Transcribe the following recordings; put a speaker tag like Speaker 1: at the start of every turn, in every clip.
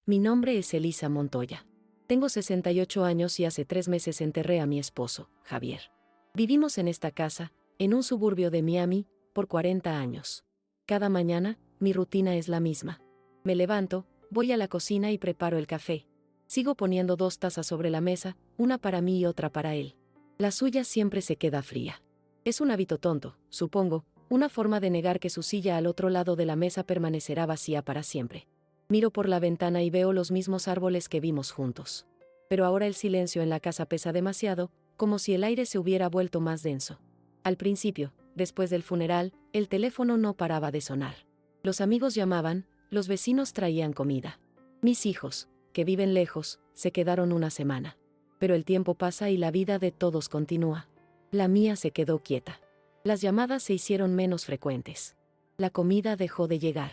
Speaker 1: Mi nombre es Elisa Montoya. Tengo 68 años y hace 3 meses enterré a mi esposo, Javier. Vivimos en esta casa, en un suburbio de Miami, por 40 años. Cada mañana, mi rutina es la misma. Me levanto, voy a la cocina y preparo el café. Sigo poniendo 2 tazas sobre la mesa, una para mí y otra para él. La suya siempre se queda fría. Es un hábito tonto, supongo, una forma de negar que su silla al otro lado de la mesa permanecerá vacía para siempre. Miro por la ventana y veo los mismos árboles que vimos juntos. Pero ahora el silencio en la casa pesa demasiado, como si el aire se hubiera vuelto más denso. Al principio, después del funeral, el teléfono no paraba de sonar. Los amigos llamaban, los vecinos traían comida. Mis hijos, que viven lejos, se quedaron una semana. Pero el tiempo pasa y la vida de todos continúa. La mía se quedó quieta. Las llamadas se hicieron menos frecuentes. La comida dejó de llegar.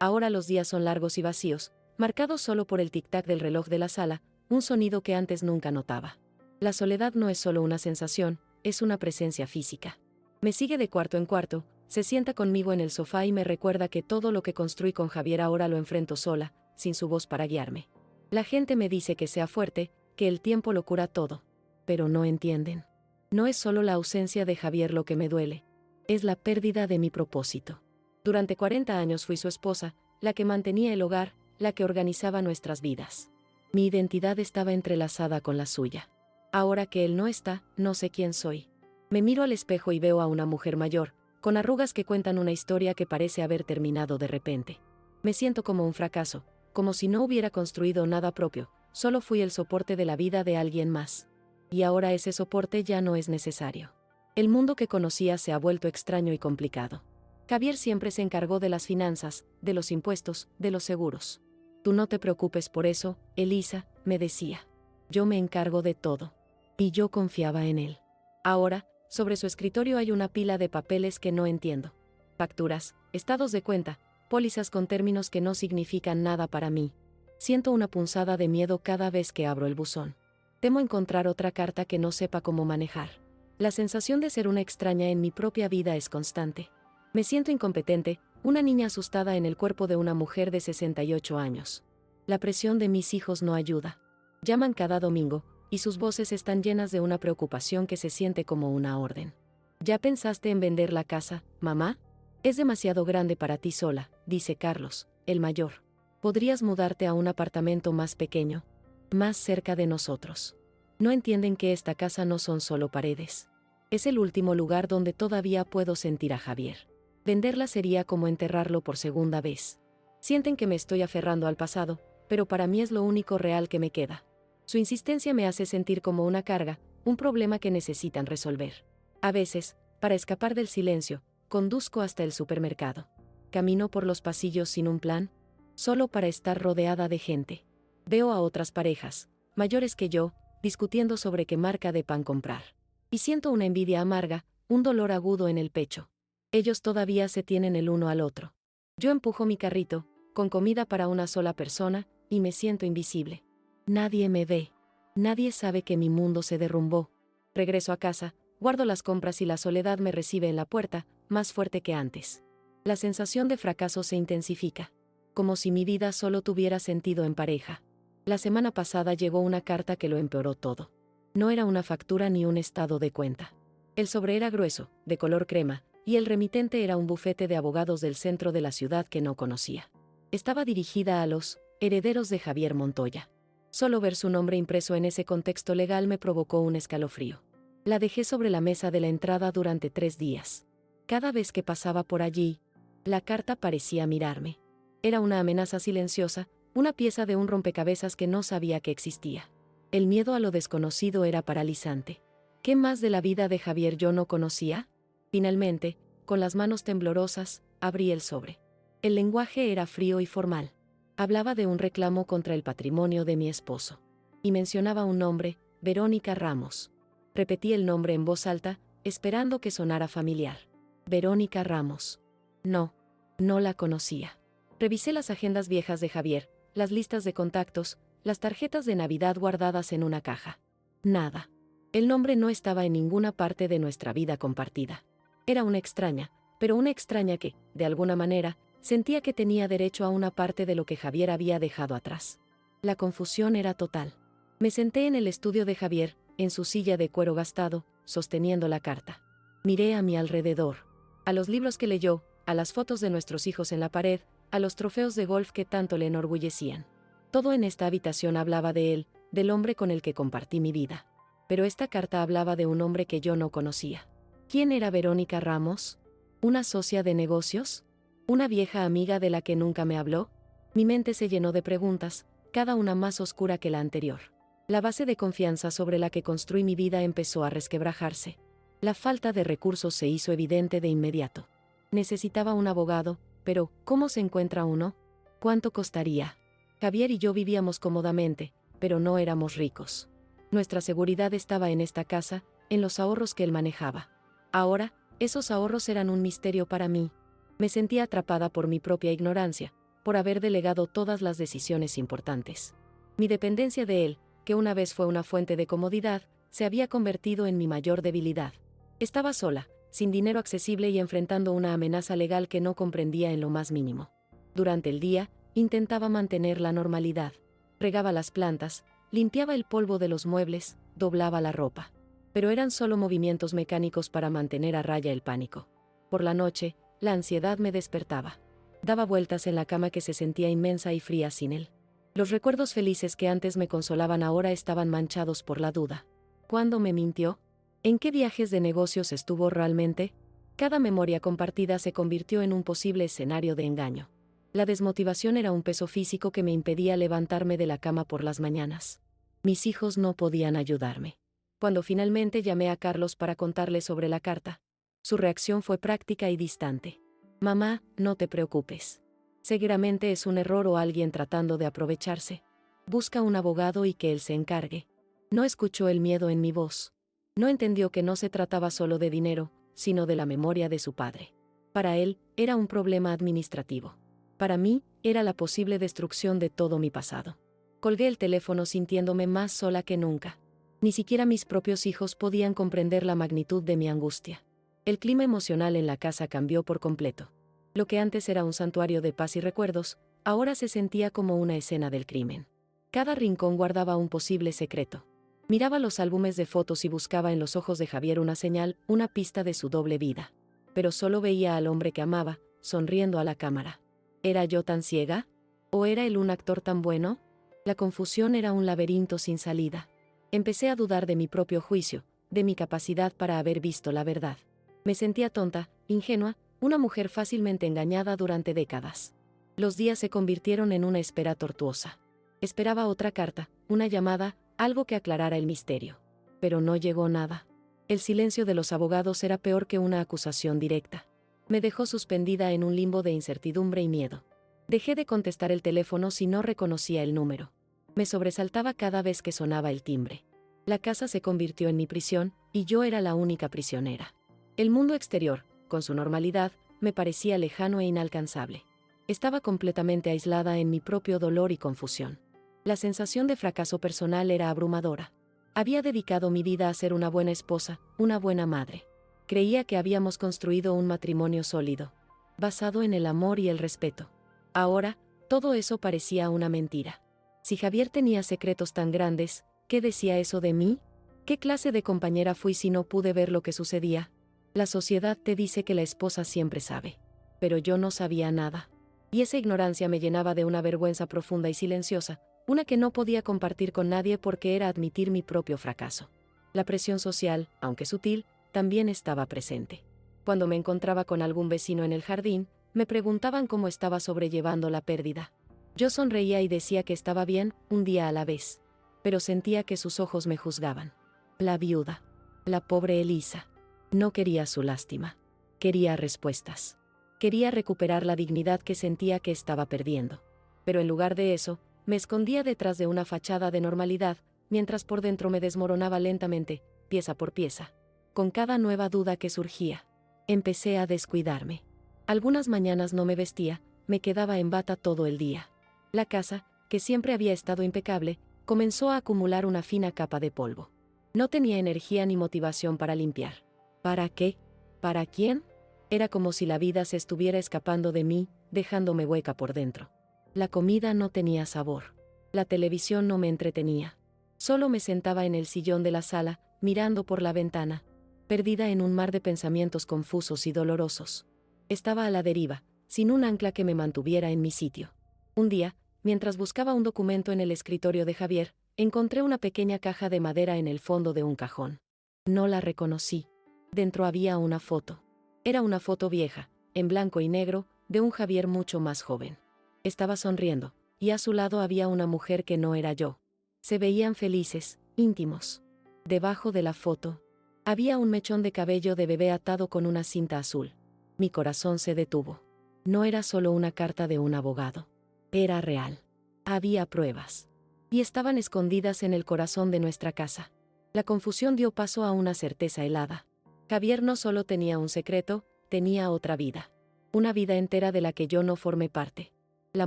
Speaker 1: Ahora los días son largos y vacíos, marcados solo por el tic-tac del reloj de la sala, un sonido que antes nunca notaba. La soledad no es solo una sensación, es una presencia física. Me sigue de cuarto en cuarto, se sienta conmigo en el sofá y me recuerda que todo lo que construí con Javier ahora lo enfrento sola, sin su voz para guiarme. La gente me dice que sea fuerte, que el tiempo lo cura todo. Pero no entienden. No es solo la ausencia de Javier lo que me duele, es la pérdida de mi propósito. Durante 40 años fui su esposa, la que mantenía el hogar, la que organizaba nuestras vidas. Mi identidad estaba entrelazada con la suya. Ahora que él no está, no sé quién soy. Me miro al espejo y veo a una mujer mayor, con arrugas que cuentan una historia que parece haber terminado de repente. Me siento como un fracaso, como si no hubiera construido nada propio, solo fui el soporte de la vida de alguien más. Y ahora ese soporte ya no es necesario. El mundo que conocía se ha vuelto extraño y complicado. Javier siempre se encargó de las finanzas, de los impuestos, de los seguros. Tú no te preocupes por eso, Elisa, me decía. Yo me encargo de todo. Y yo confiaba en él. Ahora, sobre su escritorio hay una pila de papeles que no entiendo. Facturas, estados de cuenta, pólizas con términos que no significan nada para mí. Siento una punzada de miedo cada vez que abro el buzón. Temo encontrar otra carta que no sepa cómo manejar. La sensación de ser una extraña en mi propia vida es constante. Me siento incompetente, una niña asustada en el cuerpo de una mujer de 68 años. La presión de mis hijos no ayuda. Llaman cada domingo, y sus voces están llenas de una preocupación que se siente como una orden. ¿Ya pensaste en vender la casa, mamá? Es demasiado grande para ti sola, dice Carlos, el mayor. ¿Podrías mudarte a un apartamento más pequeño? Más cerca de nosotros. No entienden que esta casa no son solo paredes. Es el último lugar donde todavía puedo sentir a Javier. Venderla sería como enterrarlo por segunda vez. Sienten que me estoy aferrando al pasado, pero para mí es lo único real que me queda. Su insistencia me hace sentir como una carga, un problema que necesitan resolver. A veces, para escapar del silencio, conduzco hasta el supermercado. Camino por los pasillos sin un plan, solo para estar rodeada de gente. Veo a otras parejas, mayores que yo, discutiendo sobre qué marca de pan comprar. Y siento una envidia amarga, un dolor agudo en el pecho. Ellos todavía se tienen el uno al otro. Yo empujo mi carrito, con comida para una sola persona, y me siento invisible. Nadie me ve. Nadie sabe que mi mundo se derrumbó. Regreso a casa, guardo las compras y la soledad me recibe en la puerta, más fuerte que antes. La sensación de fracaso se intensifica. Como si mi vida solo tuviera sentido en pareja. La semana pasada llegó una carta que lo empeoró todo. No era una factura ni un estado de cuenta. El sobre era grueso, de color crema, y el remitente era un bufete de abogados del centro de la ciudad que no conocía. Estaba dirigida a los herederos de Javier Montoya. Solo ver su nombre impreso en ese contexto legal me provocó un escalofrío. La dejé sobre la mesa de la entrada durante 3 días. Cada vez que pasaba por allí, la carta parecía mirarme. Era una amenaza silenciosa, una pieza de un rompecabezas que no sabía que existía. El miedo a lo desconocido era paralizante. ¿Qué más de la vida de Javier yo no conocía? Finalmente, con las manos temblorosas, abrí el sobre. El lenguaje era frío y formal. Hablaba de un reclamo contra el patrimonio de mi esposo. Y mencionaba un nombre, Verónica Ramos. Repetí el nombre en voz alta, esperando que sonara familiar. Verónica Ramos. No la conocía. Revisé las agendas viejas de Javier, las listas de contactos, las tarjetas de Navidad guardadas en una caja. Nada. El nombre no estaba en ninguna parte de nuestra vida compartida. Era una extraña, pero una extraña que, de alguna manera, sentía que tenía derecho a una parte de lo que Javier había dejado atrás. La confusión era total. Me senté en el estudio de Javier, en su silla de cuero gastado, sosteniendo la carta. Miré a mi alrededor. A los libros que leyó, a las fotos de nuestros hijos en la pared, a los trofeos de golf que tanto le enorgullecían. Todo en esta habitación hablaba de él, del hombre con el que compartí mi vida. Pero esta carta hablaba de un hombre que yo no conocía. ¿Quién era Verónica Ramos? ¿Una socia de negocios? ¿Una vieja amiga de la que nunca me habló? Mi mente se llenó de preguntas, cada una más oscura que la anterior. La base de confianza sobre la que construí mi vida empezó a resquebrajarse. La falta de recursos se hizo evidente de inmediato. Necesitaba un abogado, pero ¿cómo se encuentra uno? ¿Cuánto costaría? Javier y yo vivíamos cómodamente, pero no éramos ricos. Nuestra seguridad estaba en esta casa, en los ahorros que él manejaba. Ahora, esos ahorros eran un misterio para mí. Me sentía atrapada por mi propia ignorancia, por haber delegado todas las decisiones importantes. Mi dependencia de él, que una vez fue una fuente de comodidad, se había convertido en mi mayor debilidad. Estaba sola, sin dinero accesible y enfrentando una amenaza legal que no comprendía en lo más mínimo. Durante el día, intentaba mantener la normalidad. Regaba las plantas, limpiaba el polvo de los muebles, doblaba la ropa. Pero eran solo movimientos mecánicos para mantener a raya el pánico. Por la noche, la ansiedad me despertaba. Daba vueltas en la cama que se sentía inmensa y fría sin él. Los recuerdos felices que antes me consolaban ahora estaban manchados por la duda. ¿Cuándo me mintió? ¿En qué viajes de negocios estuvo realmente? Cada memoria compartida se convirtió en un posible escenario de engaño. La desmotivación era un peso físico que me impedía levantarme de la cama por las mañanas. Mis hijos no podían ayudarme. Cuando finalmente llamé a Carlos para contarle sobre la carta, su reacción fue práctica y distante. Mamá, no te preocupes. Seguramente es un error o alguien tratando de aprovecharse. Busca un abogado y que él se encargue. No escuchó el miedo en mi voz. No entendió que no se trataba solo de dinero, sino de la memoria de su padre. Para él, era un problema administrativo. Para mí, era la posible destrucción de todo mi pasado. Colgué el teléfono sintiéndome más sola que nunca. Ni siquiera mis propios hijos podían comprender la magnitud de mi angustia. El clima emocional en la casa cambió por completo. Lo que antes era un santuario de paz y recuerdos, ahora se sentía como una escena del crimen. Cada rincón guardaba un posible secreto. Miraba los álbumes de fotos y buscaba en los ojos de Javier una señal, una pista de su doble vida. Pero solo veía al hombre que amaba, sonriendo a la cámara. ¿Era yo tan ciega? ¿O era él un actor tan bueno? La confusión era un laberinto sin salida. Empecé a dudar de mi propio juicio, de mi capacidad para haber visto la verdad. Me sentía tonta, ingenua, una mujer fácilmente engañada durante décadas. Los días se convirtieron en una espera tortuosa. Esperaba otra carta, una llamada, algo que aclarara el misterio. Pero no llegó nada. El silencio de los abogados era peor que una acusación directa. Me dejó suspendida en un limbo de incertidumbre y miedo. Dejé de contestar el teléfono si no reconocía el número. Me sobresaltaba cada vez que sonaba el timbre. La casa se convirtió en mi prisión, y yo era la única prisionera. El mundo exterior, con su normalidad, me parecía lejano e inalcanzable. Estaba completamente aislada en mi propio dolor y confusión. La sensación de fracaso personal era abrumadora. Había dedicado mi vida a ser una buena esposa, una buena madre. Creía que habíamos construido un matrimonio sólido, basado en el amor y el respeto. Ahora, todo eso parecía una mentira. Si Javier tenía secretos tan grandes, ¿qué decía eso de mí? ¿Qué clase de compañera fui si no pude ver lo que sucedía? La sociedad te dice que la esposa siempre sabe. Pero yo no sabía nada. Y esa ignorancia me llenaba de una vergüenza profunda y silenciosa, una que no podía compartir con nadie porque era admitir mi propio fracaso. La presión social, aunque sutil, también estaba presente. Cuando me encontraba con algún vecino en el jardín, me preguntaban cómo estaba sobrellevando la pérdida. Yo sonreía y decía que estaba bien, un día a la vez. Pero sentía que sus ojos me juzgaban. La viuda. La pobre Elisa. No quería su lástima. Quería respuestas. Quería recuperar la dignidad que sentía que estaba perdiendo. Pero en lugar de eso, me escondía detrás de una fachada de normalidad, mientras por dentro me desmoronaba lentamente, pieza por pieza. Con cada nueva duda que surgía, empecé a descuidarme. Algunas mañanas no me vestía, me quedaba en bata todo el día. La casa, que siempre había estado impecable, comenzó a acumular una fina capa de polvo. No tenía energía ni motivación para limpiar. ¿Para qué? ¿Para quién? Era como si la vida se estuviera escapando de mí, dejándome hueca por dentro. La comida no tenía sabor. La televisión no me entretenía. Solo me sentaba en el sillón de la sala, mirando por la ventana, perdida en un mar de pensamientos confusos y dolorosos. Estaba a la deriva, sin un ancla que me mantuviera en mi sitio. Un día, mientras buscaba un documento en el escritorio de Javier, encontré una pequeña caja de madera en el fondo de un cajón. No la reconocí. Dentro había una foto. Era una foto vieja, en blanco y negro, de un Javier mucho más joven. Estaba sonriendo, y a su lado había una mujer que no era yo. Se veían felices, íntimos. Debajo de la foto, había un mechón de cabello de bebé atado con una cinta azul. Mi corazón se detuvo. No era solo una carta de un abogado. Era real. Había pruebas. Y estaban escondidas en el corazón de nuestra casa. La confusión dio paso a una certeza helada. Javier no solo tenía un secreto, tenía otra vida. Una vida entera de la que yo no formé parte. La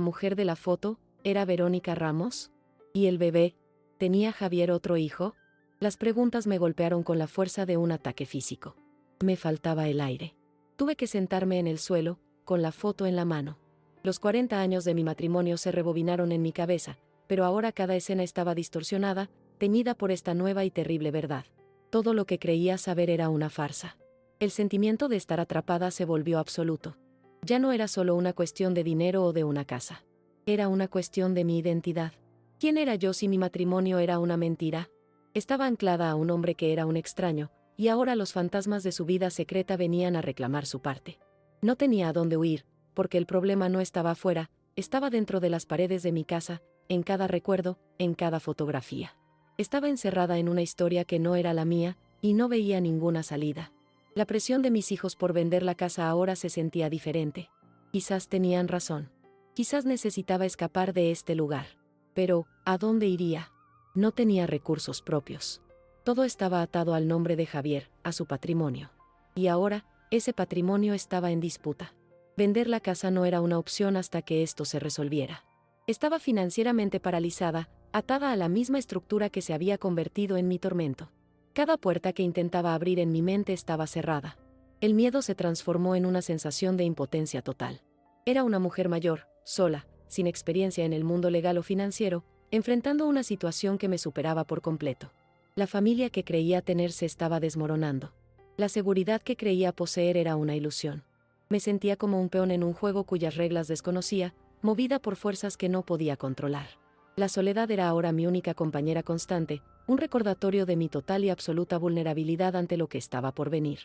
Speaker 1: mujer de la foto, ¿era Verónica Ramos? ¿Y el bebé? ¿Tenía Javier otro hijo? Las preguntas me golpearon con la fuerza de un ataque físico. Me faltaba el aire. Tuve que sentarme en el suelo, con la foto en la mano. Los 40 años de mi matrimonio se rebobinaron en mi cabeza, pero ahora cada escena estaba distorsionada, teñida por esta nueva y terrible verdad. Todo lo que creía saber era una farsa. El sentimiento de estar atrapada se volvió absoluto. Ya no era solo una cuestión de dinero o de una casa. Era una cuestión de mi identidad. ¿Quién era yo si mi matrimonio era una mentira? Estaba anclada a un hombre que era un extraño, y ahora los fantasmas de su vida secreta venían a reclamar su parte. No tenía a dónde huir, porque el problema no estaba afuera, estaba dentro de las paredes de mi casa, en cada recuerdo, en cada fotografía. Estaba encerrada en una historia que no era la mía, y no veía ninguna salida. La presión de mis hijos por vender la casa ahora se sentía diferente. Quizás tenían razón. Quizás necesitaba escapar de este lugar. Pero, ¿a dónde iría? No tenía recursos propios. Todo estaba atado al nombre de Javier, a su patrimonio. Y ahora, ese patrimonio estaba en disputa. Vender la casa no era una opción hasta que esto se resolviera. Estaba financieramente paralizada, atada a la misma estructura que se había convertido en mi tormento. Cada puerta que intentaba abrir en mi mente estaba cerrada. El miedo se transformó en una sensación de impotencia total. Era una mujer mayor, sola, sin experiencia en el mundo legal o financiero, enfrentando una situación que me superaba por completo. La familia que creía tener se estaba desmoronando. La seguridad que creía poseer era una ilusión. Me sentía como un peón en un juego cuyas reglas desconocía, movida por fuerzas que no podía controlar. La soledad era ahora mi única compañera constante, un recordatorio de mi total y absoluta vulnerabilidad ante lo que estaba por venir.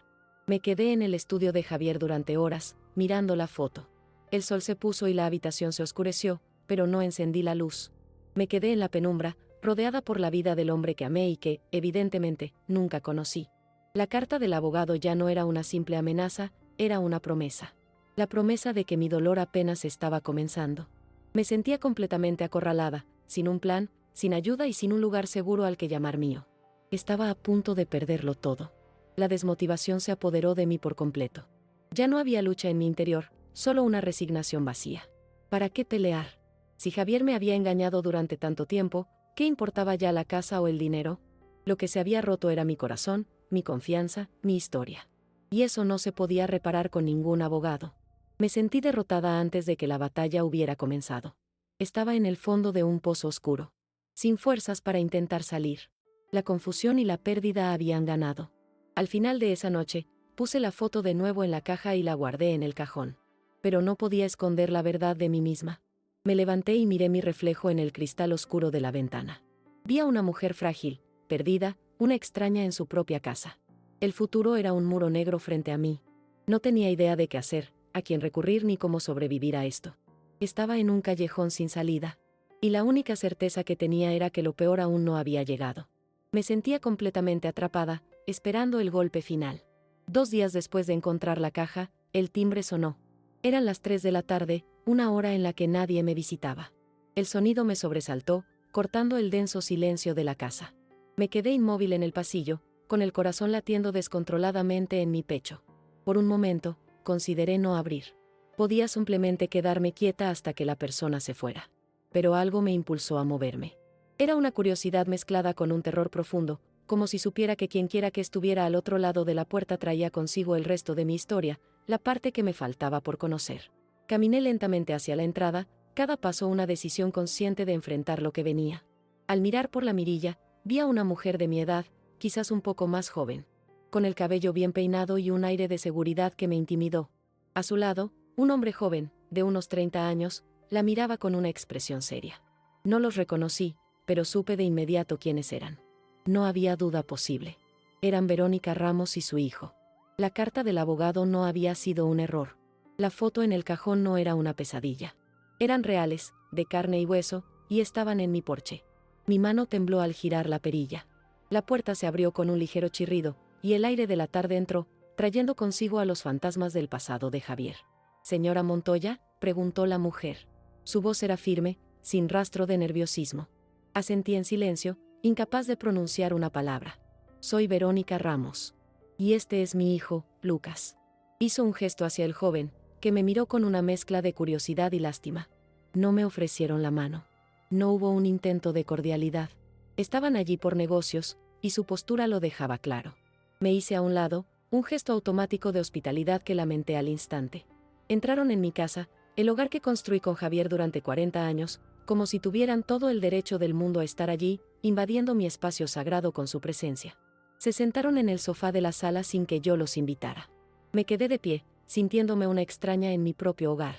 Speaker 1: Me quedé en el estudio de Javier durante horas, mirando la foto. El sol se puso y la habitación se oscureció, pero no encendí la luz. Me quedé en la penumbra, rodeada por la vida del hombre que amé y que, evidentemente, nunca conocí. La carta del abogado ya no era una simple amenaza, era una promesa. La promesa de que mi dolor apenas estaba comenzando. Me sentía completamente acorralada, sin un plan, sin ayuda y sin un lugar seguro al que llamar mío. Estaba a punto de perderlo todo. La desmotivación se apoderó de mí por completo. Ya no había lucha en mi interior, solo una resignación vacía. ¿Para qué pelear? Si Javier me había engañado durante tanto tiempo, ¿qué importaba ya la casa o el dinero? Lo que se había roto era mi corazón, mi confianza, mi historia. Y eso no se podía reparar con ningún abogado. Me sentí derrotada antes de que la batalla hubiera comenzado. Estaba en el fondo de un pozo oscuro, sin fuerzas para intentar salir. La confusión y la pérdida habían ganado. Al final de esa noche, puse la foto de nuevo en la caja y la guardé en el cajón. Pero no podía esconder la verdad de mí misma. Me levanté y miré mi reflejo en el cristal oscuro de la ventana. Vi a una mujer frágil, perdida, una extraña en su propia casa. El futuro era un muro negro frente a mí. No tenía idea de qué hacer, a quién recurrir ni cómo sobrevivir a esto. Estaba en un callejón sin salida. Y la única certeza que tenía era que lo peor aún no había llegado. Me sentía completamente atrapada, esperando el golpe final. 2 días después de encontrar la caja, el timbre sonó. Eran las 3 de la tarde, una hora en la que nadie me visitaba. El sonido me sobresaltó, cortando el denso silencio de la casa. Me quedé inmóvil en el pasillo, con el corazón latiendo descontroladamente en mi pecho. Por un momento, consideré no abrir. Podía simplemente quedarme quieta hasta que la persona se fuera. Pero algo me impulsó a moverme. Era una curiosidad mezclada con un terror profundo, como si supiera que quienquiera que estuviera al otro lado de la puerta traía consigo el resto de mi historia, la parte que me faltaba por conocer. Caminé lentamente hacia la entrada, Cada paso una decisión consciente de enfrentar lo que venía. Al mirar por la mirilla, vi a una mujer de mi edad, quizás un poco más joven, con el cabello bien peinado y un aire de seguridad que me intimidó. A su lado, un hombre joven, de unos 30 años, la miraba con una expresión seria. No los reconocí, pero supe de inmediato quiénes eran. No había duda posible. Eran Verónica Ramos y su hijo. La carta del abogado no había sido un error. La foto en el cajón no era una pesadilla. Eran reales, de carne y hueso, y estaban en mi porche. Mi mano tembló al girar la perilla. La puerta se abrió con un ligero chirrido, y el aire de la tarde entró, trayendo consigo a los fantasmas del pasado de Javier. «¿Señora Montoya?», preguntó la mujer. Su voz era firme, sin rastro de nerviosismo. Asentí en silencio, incapaz de pronunciar una palabra. «Soy Verónica Ramos. Y este es mi hijo, Lucas». Hizo un gesto hacia el joven, que me miró con una mezcla de curiosidad y lástima. No me ofrecieron la mano. No hubo un intento de cordialidad. Estaban allí por negocios, y su postura lo dejaba claro. Me hice a un lado, un gesto automático de hospitalidad que lamenté al instante. Entraron en mi casa, el hogar que construí con Javier durante 40 años, como si tuvieran todo el derecho del mundo a estar allí, invadiendo mi espacio sagrado con su presencia. Se sentaron en el sofá de la sala sin que yo los invitara. Me quedé de pie, sintiéndome una extraña en mi propio hogar.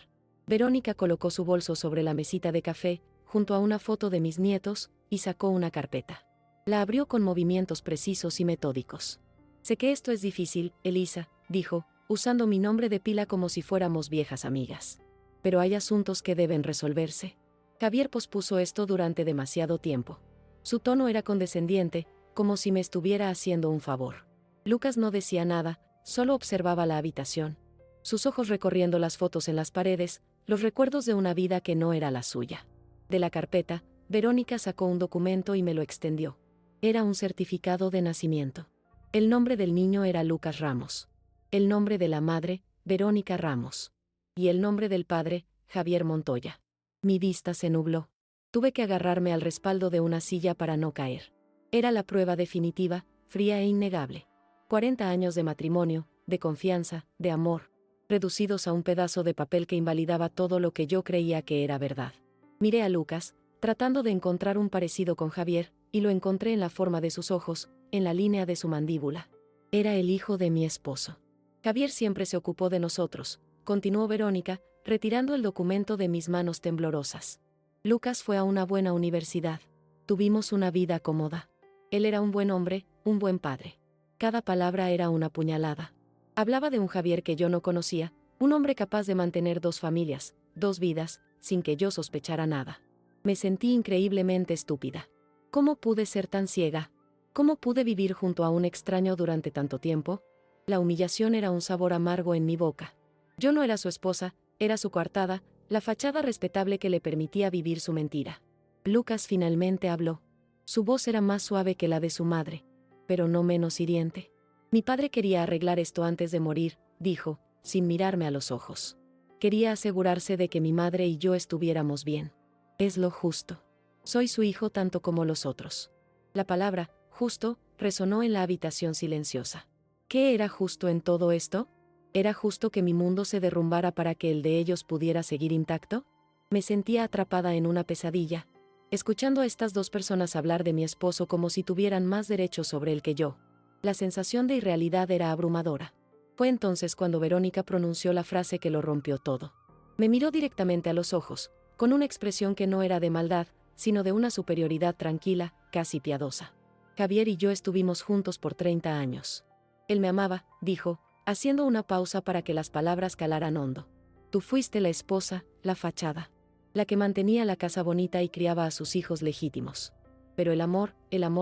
Speaker 1: Verónica colocó su bolso sobre la mesita de café, junto a una foto de mis nietos, y sacó una carpeta. La abrió con movimientos precisos y metódicos. «Sé que esto es difícil, Elisa», dijo, usando mi nombre de pila como si fuéramos viejas amigas. «Pero hay asuntos que deben resolverse». Javier pospuso esto durante demasiado tiempo. Su tono era condescendiente, como si me estuviera haciendo un favor. Lucas no decía nada, solo observaba la habitación. Sus ojos recorriendo las fotos en las paredes, los recuerdos de una vida que no era la suya. De la carpeta, Verónica sacó un documento y me lo extendió. Era un certificado de nacimiento. El nombre del niño era Lucas Ramos. El nombre de la madre, Verónica Ramos. Y el nombre del padre, Javier Montoya. Mi vista se nubló. Tuve que agarrarme al respaldo de una silla para no caer. Era la prueba definitiva, fría e innegable. 40 años de matrimonio, de confianza, de amor, reducidos a un pedazo de papel que invalidaba todo lo que yo creía que era verdad. Miré a Lucas, tratando de encontrar un parecido con Javier, y lo encontré en la forma de sus ojos, en la línea de su mandíbula. Era el hijo de mi esposo. Javier siempre se ocupó de nosotros, continuó Verónica, retirando el documento de mis manos temblorosas. Lucas fue a una buena universidad. Tuvimos una vida cómoda. Él era un buen hombre, un buen padre. Cada palabra era una puñalada. Hablaba de un Javier que yo no conocía, un hombre capaz de mantener 2 familias, 2 vidas, sin que yo sospechara nada. Me sentí increíblemente estúpida. ¿Cómo pude ser tan ciega? ¿Cómo pude vivir junto a un extraño durante tanto tiempo? La humillación era un sabor amargo en mi boca. Yo no era su esposa, era su coartada, la fachada respetable que le permitía vivir su mentira. Lucas finalmente habló. Su voz era más suave que la de su madre, pero no menos hiriente. Mi padre quería arreglar esto antes de morir, dijo, sin mirarme a los ojos. Quería asegurarse de que mi madre y yo estuviéramos bien. Es lo justo. Soy su hijo tanto como los otros. La palabra, justo, resonó en la habitación silenciosa. ¿Qué era justo en todo esto? ¿Era justo que mi mundo se derrumbara para que el de ellos pudiera seguir intacto? Me sentía atrapada en una pesadilla, escuchando a estas 2 personas hablar de mi esposo como si tuvieran más derechos sobre él que yo. La sensación de irrealidad era abrumadora. Fue entonces cuando Verónica pronunció la frase que lo rompió todo. Me miró directamente a los ojos, con una expresión que no era de maldad, sino de una superioridad tranquila, casi piadosa. Javier y yo estuvimos juntos por 30 años. Él me amaba, dijo, haciendo una pausa para que las palabras calaran hondo. Tú fuiste la esposa, la fachada, la que mantenía la casa bonita y criaba a sus hijos legítimos. Pero el amor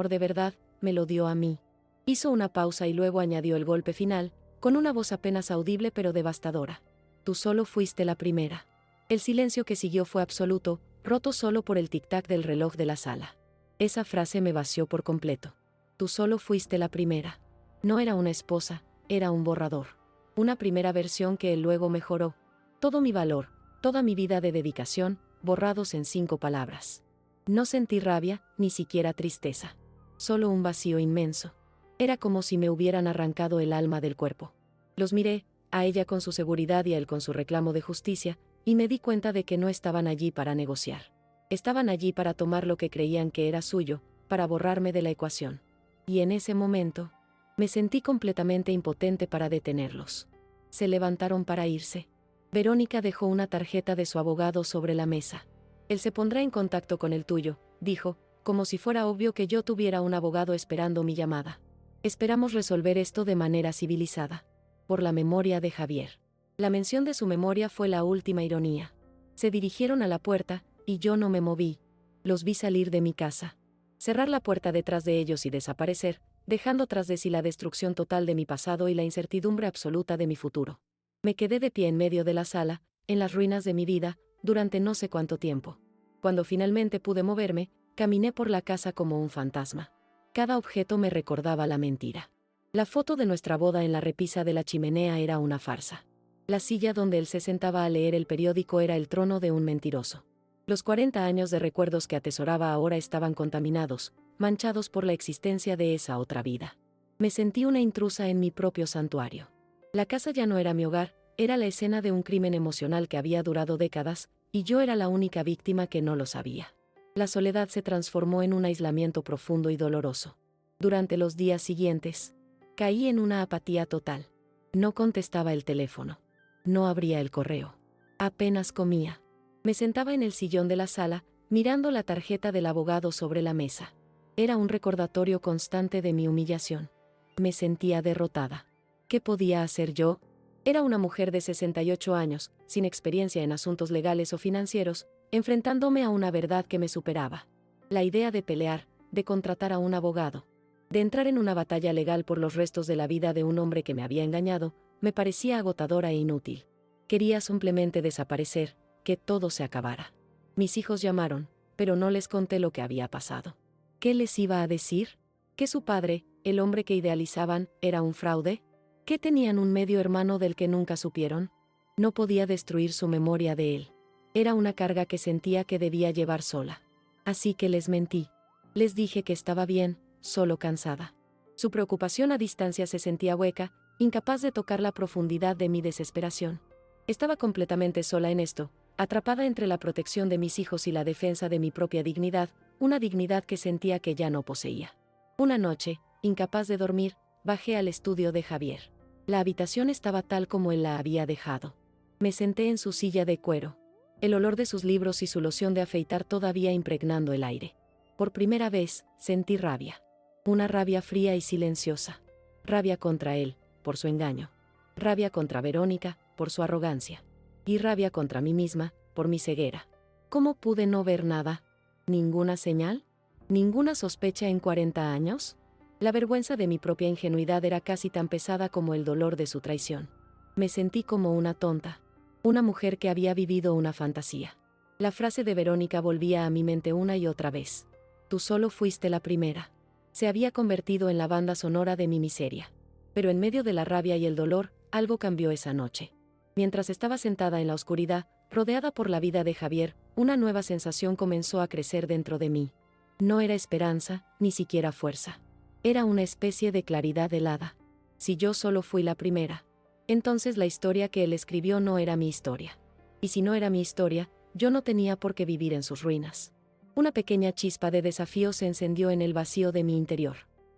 Speaker 1: de verdad, me lo dio a mí. Hizo una pausa y luego añadió el golpe final, con una voz apenas audible pero devastadora. Tú solo fuiste la primera. El silencio que siguió fue absoluto, roto solo por el tic-tac del reloj de la sala. Esa frase me vació por completo. Tú solo fuiste la primera. No era una esposa, era un borrador. Una primera versión que él luego mejoró. Todo mi valor, toda mi vida de dedicación, borrados en 5 palabras. No sentí rabia, ni siquiera tristeza. Solo un vacío inmenso. Era como si me hubieran arrancado el alma del cuerpo. Los miré, a ella con su seguridad y a él con su reclamo de justicia, y me di cuenta de que no estaban allí para negociar. Estaban allí para tomar lo que creían que era suyo, para borrarme de la ecuación. Y en ese momento, me sentí completamente impotente para detenerlos. Se levantaron para irse. Verónica dejó una tarjeta de su abogado sobre la mesa. Él se pondrá en contacto con el tuyo, dijo, como si fuera obvio que yo tuviera un abogado esperando mi llamada. Esperamos resolver esto de manera civilizada. Por la memoria de Javier. La mención de su memoria fue la última ironía. Se dirigieron a la puerta, y yo no me moví. Los vi salir de mi casa. Cerrar la puerta detrás de ellos y desaparecer, dejando tras de sí la destrucción total de mi pasado y la incertidumbre absoluta de mi futuro. Me quedé de pie en medio de la sala, en las ruinas de mi vida, durante no sé cuánto tiempo. Cuando finalmente pude moverme, caminé por la casa como un fantasma. Cada objeto me recordaba la mentira. La foto de nuestra boda en la repisa de la chimenea era una farsa. La silla donde él se sentaba a leer el periódico era el trono de un mentiroso. Los 40 años de recuerdos que atesoraba ahora estaban contaminados, manchados por la existencia de esa otra vida. Me sentí una intrusa en mi propio santuario. La casa ya no era mi hogar, era la escena de un crimen emocional que había durado décadas, y yo era la única víctima que no lo sabía. La soledad se transformó en un aislamiento profundo y doloroso. Durante los días siguientes, caí en una apatía total. No contestaba el teléfono. No abría el correo. Apenas comía. Me sentaba en el sillón de la sala, mirando la tarjeta del abogado sobre la mesa. Era un recordatorio constante de mi humillación. Me sentía derrotada. ¿Qué podía hacer yo? Era una mujer de 68 años, sin experiencia en asuntos legales o financieros, enfrentándome a una verdad que me superaba. La idea de pelear, de contratar a un abogado, de entrar en una batalla legal por los restos de la vida de un hombre que me había engañado, me parecía agotadora e inútil. Quería simplemente desaparecer, que todo se acabara. Mis hijos llamaron, pero no les conté lo que había pasado. ¿Qué les iba a decir? ¿Que su padre, el hombre que idealizaban, era un fraude? ¿Que tenían un medio hermano del que nunca supieron? No podía destruir su memoria de él. Era una carga que sentía que debía llevar sola. Así que les mentí. Les dije que estaba bien, solo cansada. Su preocupación a distancia se sentía hueca, incapaz de tocar la profundidad de mi desesperación. Estaba completamente sola en esto, atrapada entre la protección de mis hijos y la defensa de mi propia dignidad, una dignidad que sentía que ya no poseía. Una noche, incapaz de dormir, bajé al estudio de Javier. La habitación estaba tal como él la había dejado. Me senté en su silla de cuero. El olor de sus libros y su loción de afeitar todavía impregnando el aire. Por primera vez, sentí rabia. Una rabia fría y silenciosa. Rabia contra él, por su engaño. Rabia contra Verónica, por su arrogancia. Y rabia contra mí misma, por mi ceguera. ¿Cómo pude no ver nada? ¿Ninguna señal? ¿Ninguna sospecha en 40 años? La vergüenza de mi propia ingenuidad era casi tan pesada como el dolor de su traición. Me sentí como una tonta. Una mujer que había vivido una fantasía. La frase de Verónica volvía a mi mente una y otra vez. Tú solo fuiste la primera. Se había convertido en la banda sonora de mi miseria. Pero en medio de la rabia y el dolor, algo cambió esa noche. Mientras estaba sentada en la oscuridad, rodeada por la vida de Javier, una nueva sensación comenzó a crecer dentro de mí. No era esperanza, ni siquiera fuerza. Era una especie de claridad helada. Si yo solo fui la primera, entonces la historia que él escribió no era mi historia. Y si no era mi historia, yo no tenía por qué vivir en sus ruinas. Una pequeña chispa de desafío se encendió en el vacío de mi interior.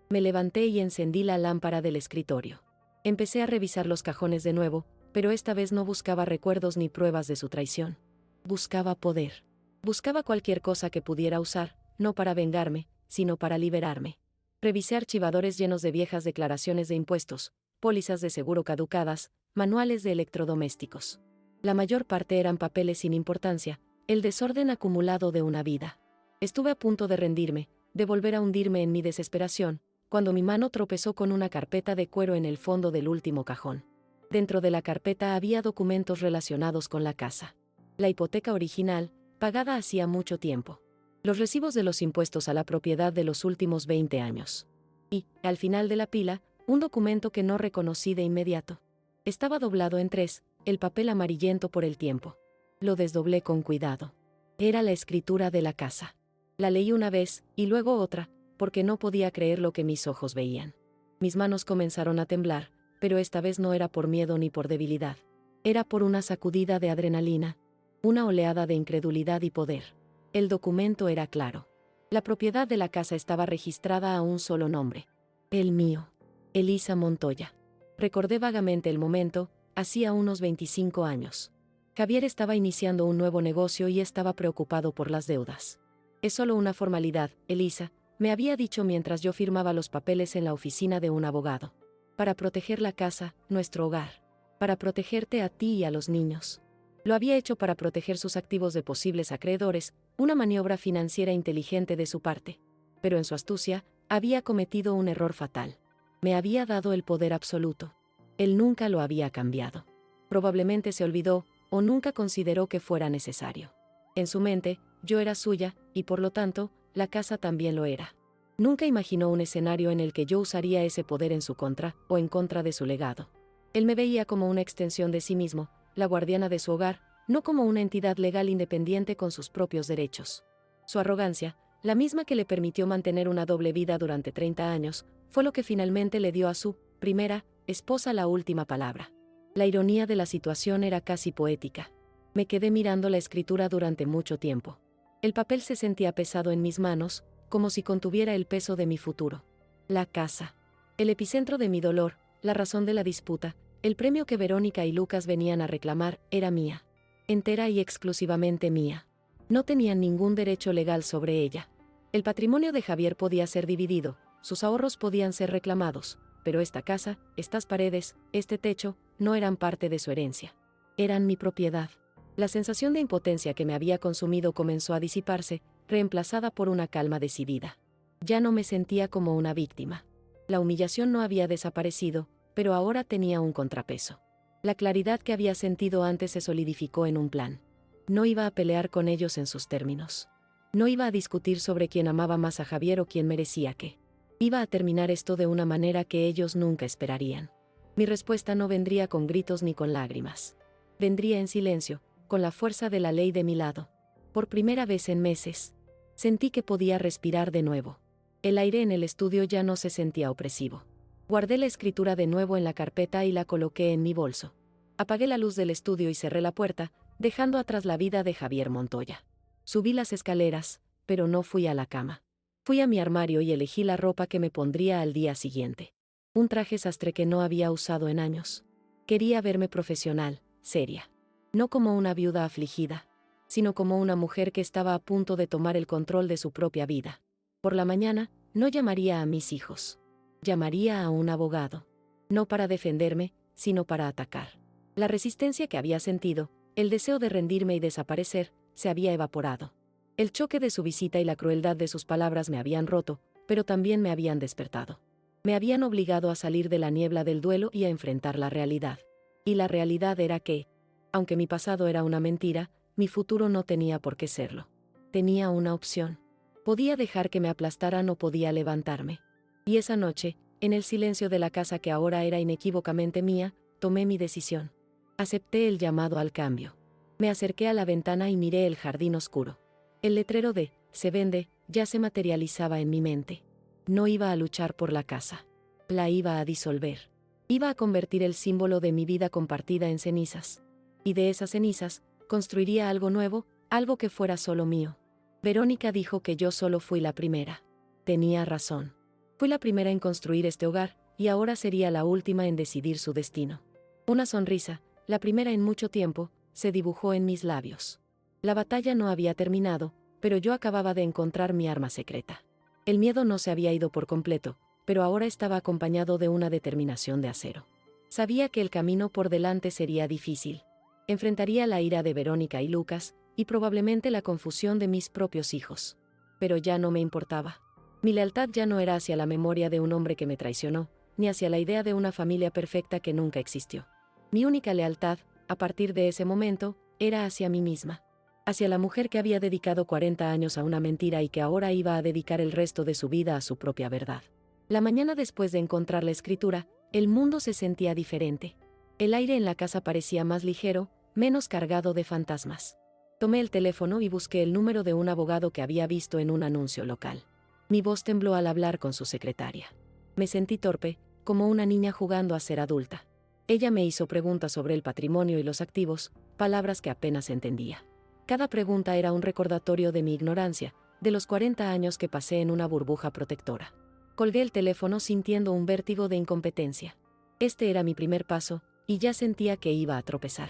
Speaker 1: Me levanté y encendí la lámpara del escritorio. Empecé a revisar los cajones de nuevo, pero esta vez no buscaba recuerdos ni pruebas de su traición. Buscaba poder. Buscaba cualquier cosa que pudiera usar, no para vengarme, sino para liberarme. Revisé archivadores llenos de viejas declaraciones de impuestos, pólizas de seguro caducadas, manuales de electrodomésticos. La mayor parte eran papeles sin importancia, el desorden acumulado de una vida. Estuve a punto de rendirme, de volver a hundirme en mi desesperación, cuando mi mano tropezó con una carpeta de cuero en el fondo del último cajón. Dentro de la carpeta había documentos relacionados con la casa. La hipoteca original, pagada hacía mucho tiempo. Los recibos de los impuestos a la propiedad de los últimos 20 años. Y, al final de la pila, un documento que no reconocí de inmediato. Estaba doblado en 3, el papel amarillento por el tiempo. Lo desdoblé con cuidado. Era la escritura de la casa. La leí una vez, y luego otra, porque no podía creer lo que mis ojos veían. Mis manos comenzaron a temblar, pero esta vez no era por miedo ni por debilidad. Era por una sacudida de adrenalina. Una oleada de incredulidad y poder. El documento era claro. La propiedad de la casa estaba registrada a un solo nombre. El mío. Elisa Montoya. Recordé vagamente el momento, hacía unos 25 años. Javier estaba iniciando un nuevo negocio y estaba preocupado por las deudas. Es solo una formalidad, Elisa, me había dicho mientras yo firmaba los papeles en la oficina de un abogado. Para proteger la casa, nuestro hogar. Para protegerte a ti y a los niños. Lo había hecho para proteger sus activos de posibles acreedores, una maniobra financiera inteligente de su parte. Pero en su astucia, había cometido un error fatal. Me había dado el poder absoluto. Él nunca lo había cambiado. Probablemente se olvidó, o nunca consideró que fuera necesario. En su mente, yo era suya, y por lo tanto, la casa también lo era. Nunca imaginó un escenario en el que yo usaría ese poder en su contra, o en contra de su legado. Él me veía como una extensión de sí mismo, la guardiana de su hogar, no como una entidad legal independiente con sus propios derechos. Su arrogancia, la misma que le permitió mantener una doble vida durante 30 años, fue lo que finalmente le dio a su primera esposa la última palabra. La ironía de la situación era casi poética. Me quedé mirando la escritura durante mucho tiempo. El papel se sentía pesado en mis manos, como si contuviera el peso de mi futuro. La casa. El epicentro de mi dolor, la razón de la disputa, el premio que Verónica y Lucas venían a reclamar, era mía. Entera y exclusivamente mía. No tenían ningún derecho legal sobre ella. El patrimonio de Javier podía ser dividido, sus ahorros podían ser reclamados, pero esta casa, estas paredes, este techo, no eran parte de su herencia. Eran mi propiedad. La sensación de impotencia que me había consumido comenzó a disiparse, reemplazada por una calma decidida. Ya no me sentía como una víctima. La humillación no había desaparecido, pero ahora tenía un contrapeso. La claridad que había sentido antes se solidificó en un plan. No iba a pelear con ellos en sus términos. No iba a discutir sobre quién amaba más a Javier o quién merecía qué. Iba a terminar esto de una manera que ellos nunca esperarían. Mi respuesta no vendría con gritos ni con lágrimas. Vendría en silencio, con la fuerza de la ley de mi lado. Por primera vez en meses, sentí que podía respirar de nuevo. El aire en el estudio ya no se sentía opresivo. Guardé la escritura de nuevo en la carpeta y la coloqué en mi bolso. Apagué la luz del estudio y cerré la puerta, dejando atrás la vida de Javier Montoya. Subí las escaleras, pero no fui a la cama. Fui a mi armario y elegí la ropa que me pondría al día siguiente. Un traje sastre que no había usado en años. Quería verme profesional, seria. No como una viuda afligida, sino como una mujer que estaba a punto de tomar el control de su propia vida. Por la mañana, no llamaría a mis hijos. Llamaría a un abogado. No para defenderme, sino para atacar. La resistencia que había sentido, el deseo de rendirme y desaparecer, se había evaporado. El choque de su visita y la crueldad de sus palabras me habían roto, pero también me habían despertado. Me habían obligado a salir de la niebla del duelo y a enfrentar la realidad. Y la realidad era que, aunque mi pasado era una mentira, mi futuro no tenía por qué serlo. Tenía una opción. Podía dejar que me aplastaran o podía levantarme. Y esa noche, en el silencio de la casa que ahora era inequívocamente mía, tomé mi decisión. Acepté el llamado al cambio. Me acerqué a la ventana y miré el jardín oscuro. El letrero de "se vende" ya se materializaba en mi mente. No iba a luchar por la casa. La iba a disolver. Iba a convertir el símbolo de mi vida compartida en cenizas. Y de esas cenizas, construiría algo nuevo, algo que fuera solo mío. Verónica dijo que yo solo fui la primera. Tenía razón. Fui la primera en construir este hogar, y ahora sería la última en decidir su destino. Una sonrisa, la primera en mucho tiempo, se dibujó en mis labios. La batalla no había terminado, pero yo acababa de encontrar mi arma secreta. El miedo no se había ido por completo, pero ahora estaba acompañado de una determinación de acero. Sabía que el camino por delante sería difícil. Enfrentaría la ira de Verónica y Lucas, y probablemente la confusión de mis propios hijos. Pero ya no me importaba. Mi lealtad ya no era hacia la memoria de un hombre que me traicionó, ni hacia la idea de una familia perfecta que nunca existió. Mi única lealtad, a partir de ese momento, era hacia mí misma. Hacia la mujer que había dedicado 40 años a una mentira y que ahora iba a dedicar el resto de su vida a su propia verdad. La mañana después de encontrar la escritura, el mundo se sentía diferente. El aire en la casa parecía más ligero, menos cargado de fantasmas. Tomé el teléfono y busqué el número de un abogado que había visto en un anuncio local. Mi voz tembló al hablar con su secretaria. Me sentí torpe, como una niña jugando a ser adulta. Ella me hizo preguntas sobre el patrimonio y los activos, palabras que apenas entendía. Cada pregunta era un recordatorio de mi ignorancia, de los 40 años que pasé en una burbuja protectora. Colgué el teléfono sintiendo un vértigo de incompetencia. Este era mi primer paso, y ya sentía que iba a tropezar.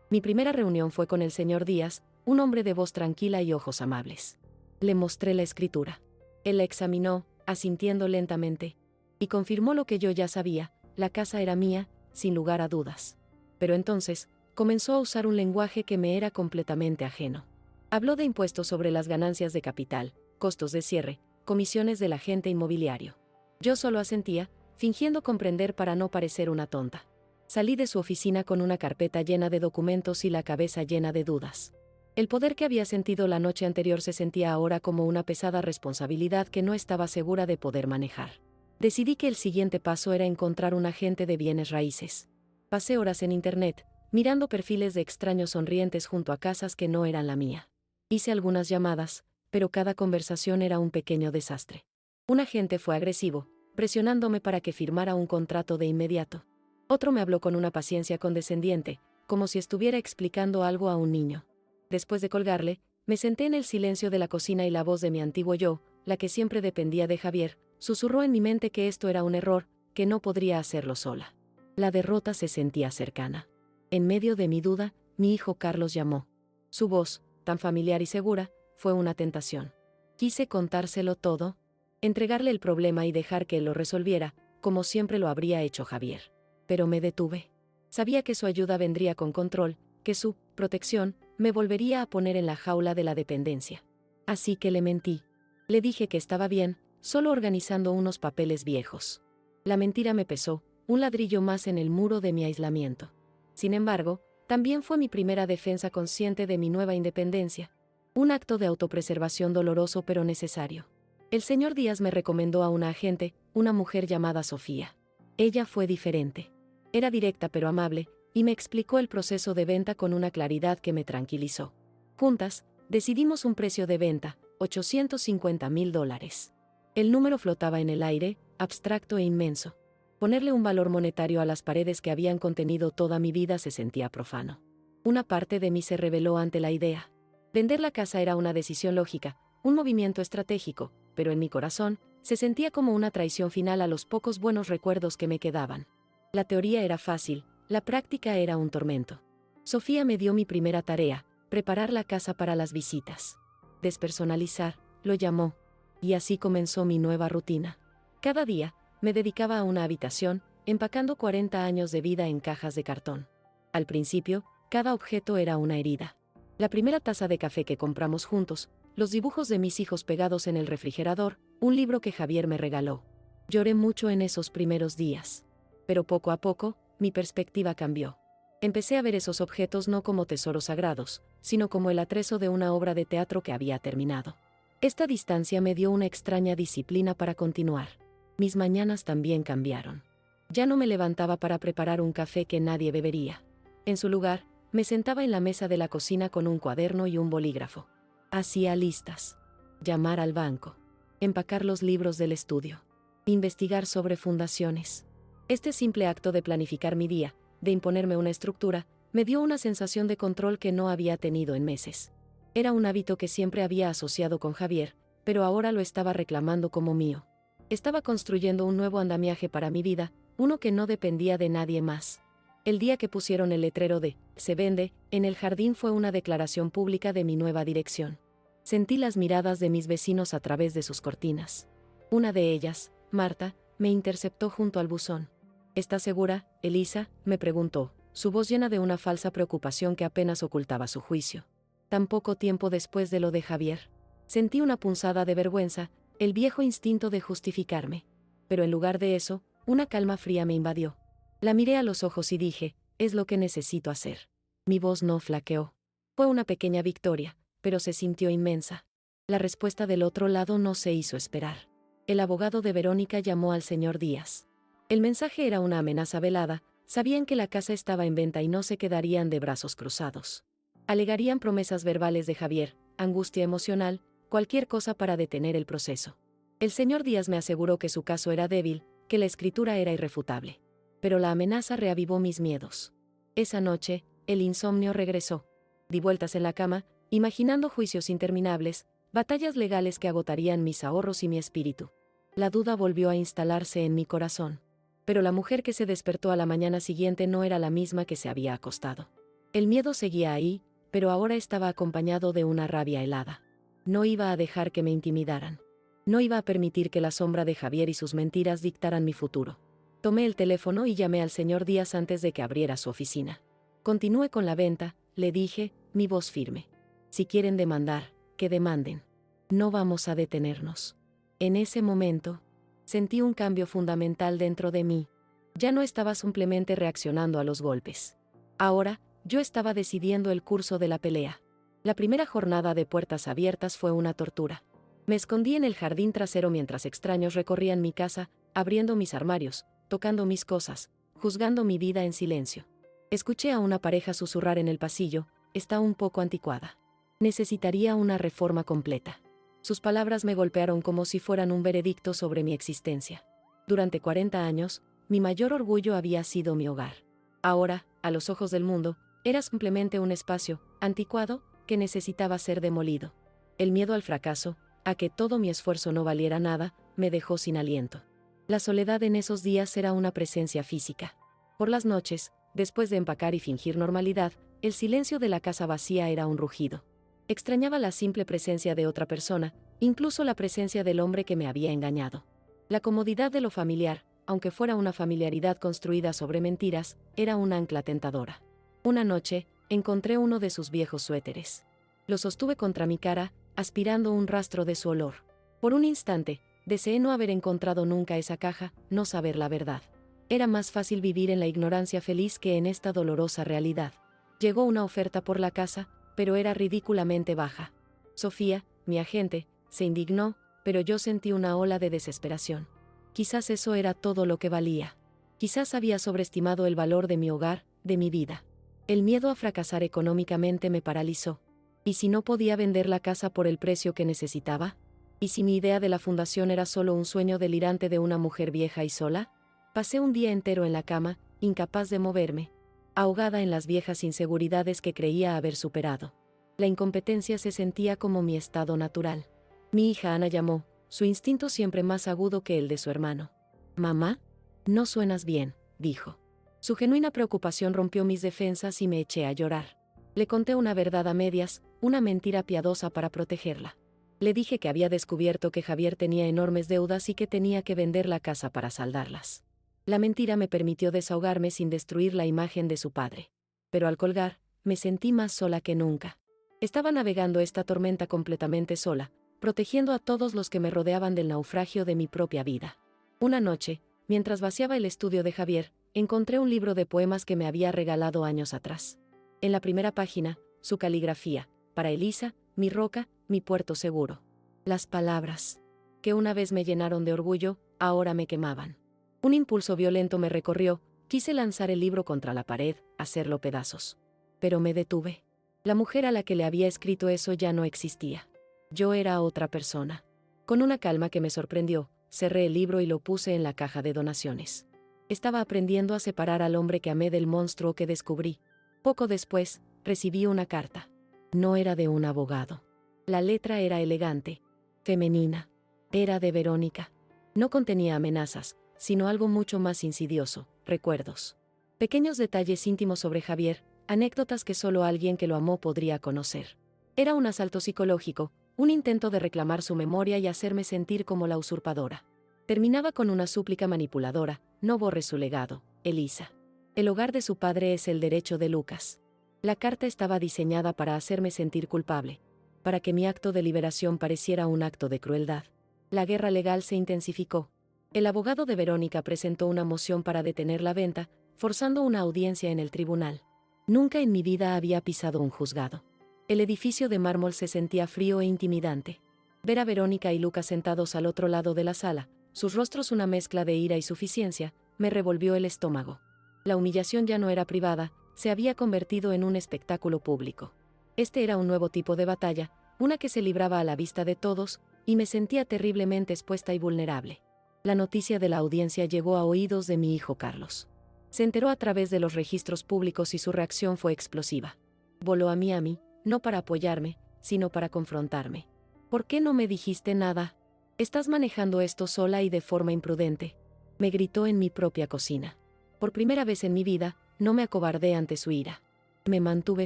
Speaker 1: Mi primera reunión fue con el señor Díaz, un hombre de voz tranquila y ojos amables. Le mostré la escritura. Él la examinó, asintiendo lentamente, y confirmó lo que yo ya sabía: la casa era mía, sin lugar a dudas. Pero entonces, comenzó a usar un lenguaje que me era completamente ajeno. Habló de impuestos sobre las ganancias de capital, costos de cierre, comisiones del agente inmobiliario. Yo solo asentía, fingiendo comprender para no parecer una tonta. Salí de su oficina con una carpeta llena de documentos y la cabeza llena de dudas. El poder que había sentido la noche anterior se sentía ahora como una pesada responsabilidad que no estaba segura de poder manejar. Decidí que el siguiente paso era encontrar un agente de bienes raíces. Pasé horas en internet, mirando perfiles de extraños sonrientes junto a casas que no eran la mía. Hice algunas llamadas, pero cada conversación era un pequeño desastre. Un agente fue agresivo, presionándome para que firmara un contrato de inmediato. Otro me habló con una paciencia condescendiente, como si estuviera explicando algo a un niño. Después de colgarle, me senté en el silencio de la cocina y la voz de mi antiguo yo, la que siempre dependía de Javier, susurró en mi mente que esto era un error, que no podría hacerlo sola. La derrota se sentía cercana. En medio de mi duda, mi hijo Carlos llamó. Su voz, tan familiar y segura, fue una tentación. Quise contárselo todo, entregarle el problema y dejar que él lo resolviera, como siempre lo habría hecho Javier. Pero me detuve. Sabía que su ayuda vendría con control, que su protección me volvería a poner en la jaula de la dependencia. Así que le mentí. Le dije que estaba bien, solo organizando unos papeles viejos. La mentira me pesó, un ladrillo más en el muro de mi aislamiento. Sin embargo, también fue mi primera defensa consciente de mi nueva independencia. Un acto de autopreservación doloroso pero necesario. El señor Díaz me recomendó a una agente, una mujer llamada Sofía. Ella fue diferente. Era directa pero amable, y me explicó el proceso de venta con una claridad que me tranquilizó. Juntas, decidimos un precio de venta, $850,000. El número flotaba en el aire, abstracto e inmenso. Ponerle un valor monetario a las paredes que habían contenido toda mi vida se sentía profano. Una parte de mí se rebeló ante la idea. Vender la casa era una decisión lógica, un movimiento estratégico, pero en mi corazón, se sentía como una traición final a los pocos buenos recuerdos que me quedaban. La teoría era fácil, la práctica era un tormento. Sofía me dio mi primera tarea, preparar la casa para las visitas. Despersonalizar, lo llamó. Y así comenzó mi nueva rutina. Cada día, me dedicaba a una habitación, empacando 40 años de vida en cajas de cartón. Al principio, cada objeto era una herida. La primera taza de café que compramos juntos, los dibujos de mis hijos pegados en el refrigerador, un libro que Javier me regaló. Lloré mucho en esos primeros días. Pero poco a poco, mi perspectiva cambió. Empecé a ver esos objetos no como tesoros sagrados, sino como el atrezo de una obra de teatro que había terminado. Esta distancia me dio una extraña disciplina para continuar. Mis mañanas también cambiaron. Ya no me levantaba para preparar un café que nadie bebería. En su lugar, me sentaba en la mesa de la cocina con un cuaderno y un bolígrafo. Hacía listas. Llamar al banco. Empacar los libros del estudio. Investigar sobre fundaciones. Este simple acto de planificar mi día, de imponerme una estructura, me dio una sensación de control que no había tenido en meses. Era un hábito que siempre había asociado con Javier, pero ahora lo estaba reclamando como mío. Estaba construyendo un nuevo andamiaje para mi vida, uno que no dependía de nadie más. El día que pusieron el letrero de "Se vende" en el jardín fue una declaración pública de mi nueva dirección. Sentí las miradas de mis vecinos a través de sus cortinas. Una de ellas, Marta, me interceptó junto al buzón. ¿Estás segura, Elisa?, me preguntó, su voz llena de una falsa preocupación que apenas ocultaba su juicio. Tan poco tiempo después de lo de Javier. Sentí una punzada de vergüenza, el viejo instinto de justificarme. Pero en lugar de eso, una calma fría me invadió. La miré a los ojos y dije, es lo que necesito hacer. Mi voz no flaqueó. Fue una pequeña victoria, pero se sintió inmensa. La respuesta del otro lado no se hizo esperar. El abogado de Verónica llamó al señor Díaz. El mensaje era una amenaza velada, sabían que la casa estaba en venta y no se quedarían de brazos cruzados. Alegarían promesas verbales de Javier, angustia emocional, cualquier cosa para detener el proceso. El señor Díaz me aseguró que su caso era débil, que la escritura era irrefutable. Pero la amenaza reavivó mis miedos. Esa noche, el insomnio regresó. Di vueltas en la cama, imaginando juicios interminables, batallas legales que agotarían mis ahorros y mi espíritu. La duda volvió a instalarse en mi corazón. Pero la mujer que se despertó a la mañana siguiente no era la misma que se había acostado. El miedo seguía ahí, pero ahora estaba acompañado de una rabia helada. No iba a dejar que me intimidaran. No iba a permitir que la sombra de Javier y sus mentiras dictaran mi futuro. Tomé el teléfono y llamé al señor Díaz antes de que abriera su oficina. Continúe con la venta, le dije, mi voz firme. Si quieren demandar, que demanden. No vamos a detenernos. En ese momento, sentí un cambio fundamental dentro de mí. Ya no estaba simplemente reaccionando a los golpes. Ahora, yo estaba decidiendo el curso de la pelea. La primera jornada de puertas abiertas fue una tortura. Me escondí en el jardín trasero mientras extraños recorrían mi casa, abriendo mis armarios, tocando mis cosas, juzgando mi vida en silencio. Escuché a una pareja susurrar en el pasillo, está un poco anticuada. Necesitaría una reforma completa. Sus palabras me golpearon como si fueran un veredicto sobre mi existencia. Durante 40 años, mi mayor orgullo había sido mi hogar. Ahora, a los ojos del mundo, era simplemente un espacio, anticuado, que necesitaba ser demolido. El miedo al fracaso, a que todo mi esfuerzo no valiera nada, me dejó sin aliento. La soledad en esos días era una presencia física. Por las noches, después de empacar y fingir normalidad, el silencio de la casa vacía era un rugido. Extrañaba la simple presencia de otra persona, incluso la presencia del hombre que me había engañado. La comodidad de lo familiar, aunque fuera una familiaridad construida sobre mentiras, era un ancla tentadora. Una noche, encontré uno de sus viejos suéteres. Lo sostuve contra mi cara, aspirando un rastro de su olor. Por un instante, deseé no haber encontrado nunca esa caja, no saber la verdad. Era más fácil vivir en la ignorancia feliz que en esta dolorosa realidad. Llegó una oferta por la casa, pero era ridículamente baja. Sofía, mi agente, se indignó, pero yo sentí una ola de desesperación. Quizás eso era todo lo que valía. Quizás había sobreestimado el valor de mi hogar, de mi vida. El miedo a fracasar económicamente me paralizó. ¿Y si no podía vender la casa por el precio que necesitaba? ¿Y si mi idea de la fundación era solo un sueño delirante de una mujer vieja y sola? Pasé un día entero en la cama, incapaz de moverme, ahogada en las viejas inseguridades que creía haber superado. La incompetencia se sentía como mi estado natural. Mi hija Ana llamó, su instinto siempre más agudo que el de su hermano. «Mamá, no suenas bien», dijo. Su genuina preocupación rompió mis defensas y me eché a llorar. Le conté una verdad a medias, una mentira piadosa para protegerla. Le dije que había descubierto que Javier tenía enormes deudas y que tenía que vender la casa para saldarlas. La mentira me permitió desahogarme sin destruir la imagen de su padre. Pero al colgar, me sentí más sola que nunca. Estaba navegando esta tormenta completamente sola, protegiendo a todos los que me rodeaban del naufragio de mi propia vida. Una noche, mientras vaciaba el estudio de Javier, encontré un libro de poemas que me había regalado años atrás. En la primera página, su caligrafía, para Elisa, mi roca, mi puerto seguro. Las palabras, que una vez me llenaron de orgullo, ahora me quemaban. Un impulso violento me recorrió, quise lanzar el libro contra la pared, hacerlo pedazos. Pero me detuve. La mujer a la que le había escrito eso ya no existía. Yo era otra persona. Con una calma que me sorprendió, cerré el libro y lo puse en la caja de donaciones. Estaba aprendiendo a separar al hombre que amé del monstruo que descubrí. Poco después, recibí una carta. No era de un abogado. La letra era elegante, femenina. Era de Verónica. No contenía amenazas, sino algo mucho más insidioso, recuerdos. Pequeños detalles íntimos sobre Javier, anécdotas que solo alguien que lo amó podría conocer. Era un asalto psicológico, un intento de reclamar su memoria y hacerme sentir como la usurpadora. Terminaba con una súplica manipuladora: no borres su legado, Elisa. El hogar de su padre es el derecho de Lucas. La carta estaba diseñada para hacerme sentir culpable, para que mi acto de liberación pareciera un acto de crueldad. La guerra legal se intensificó. El abogado de Verónica presentó una moción para detener la venta, forzando una audiencia en el tribunal. Nunca en mi vida había pisado un juzgado. El edificio de mármol se sentía frío e intimidante. Ver a Verónica y Lucas sentados al otro lado de la sala, sus rostros una mezcla de ira y suficiencia, me revolvió el estómago. La humillación ya no era privada, se había convertido en un espectáculo público. Este era un nuevo tipo de batalla, una que se libraba a la vista de todos, y me sentía terriblemente expuesta y vulnerable. La noticia de la audiencia llegó a oídos de mi hijo Carlos. Se enteró a través de los registros públicos y su reacción fue explosiva. Voló a Miami, no para apoyarme, sino para confrontarme. ¿Por qué no me dijiste nada? Estás manejando esto sola y de forma imprudente, me gritó en mi propia cocina. Por primera vez en mi vida, no me acobardé ante su ira. Me mantuve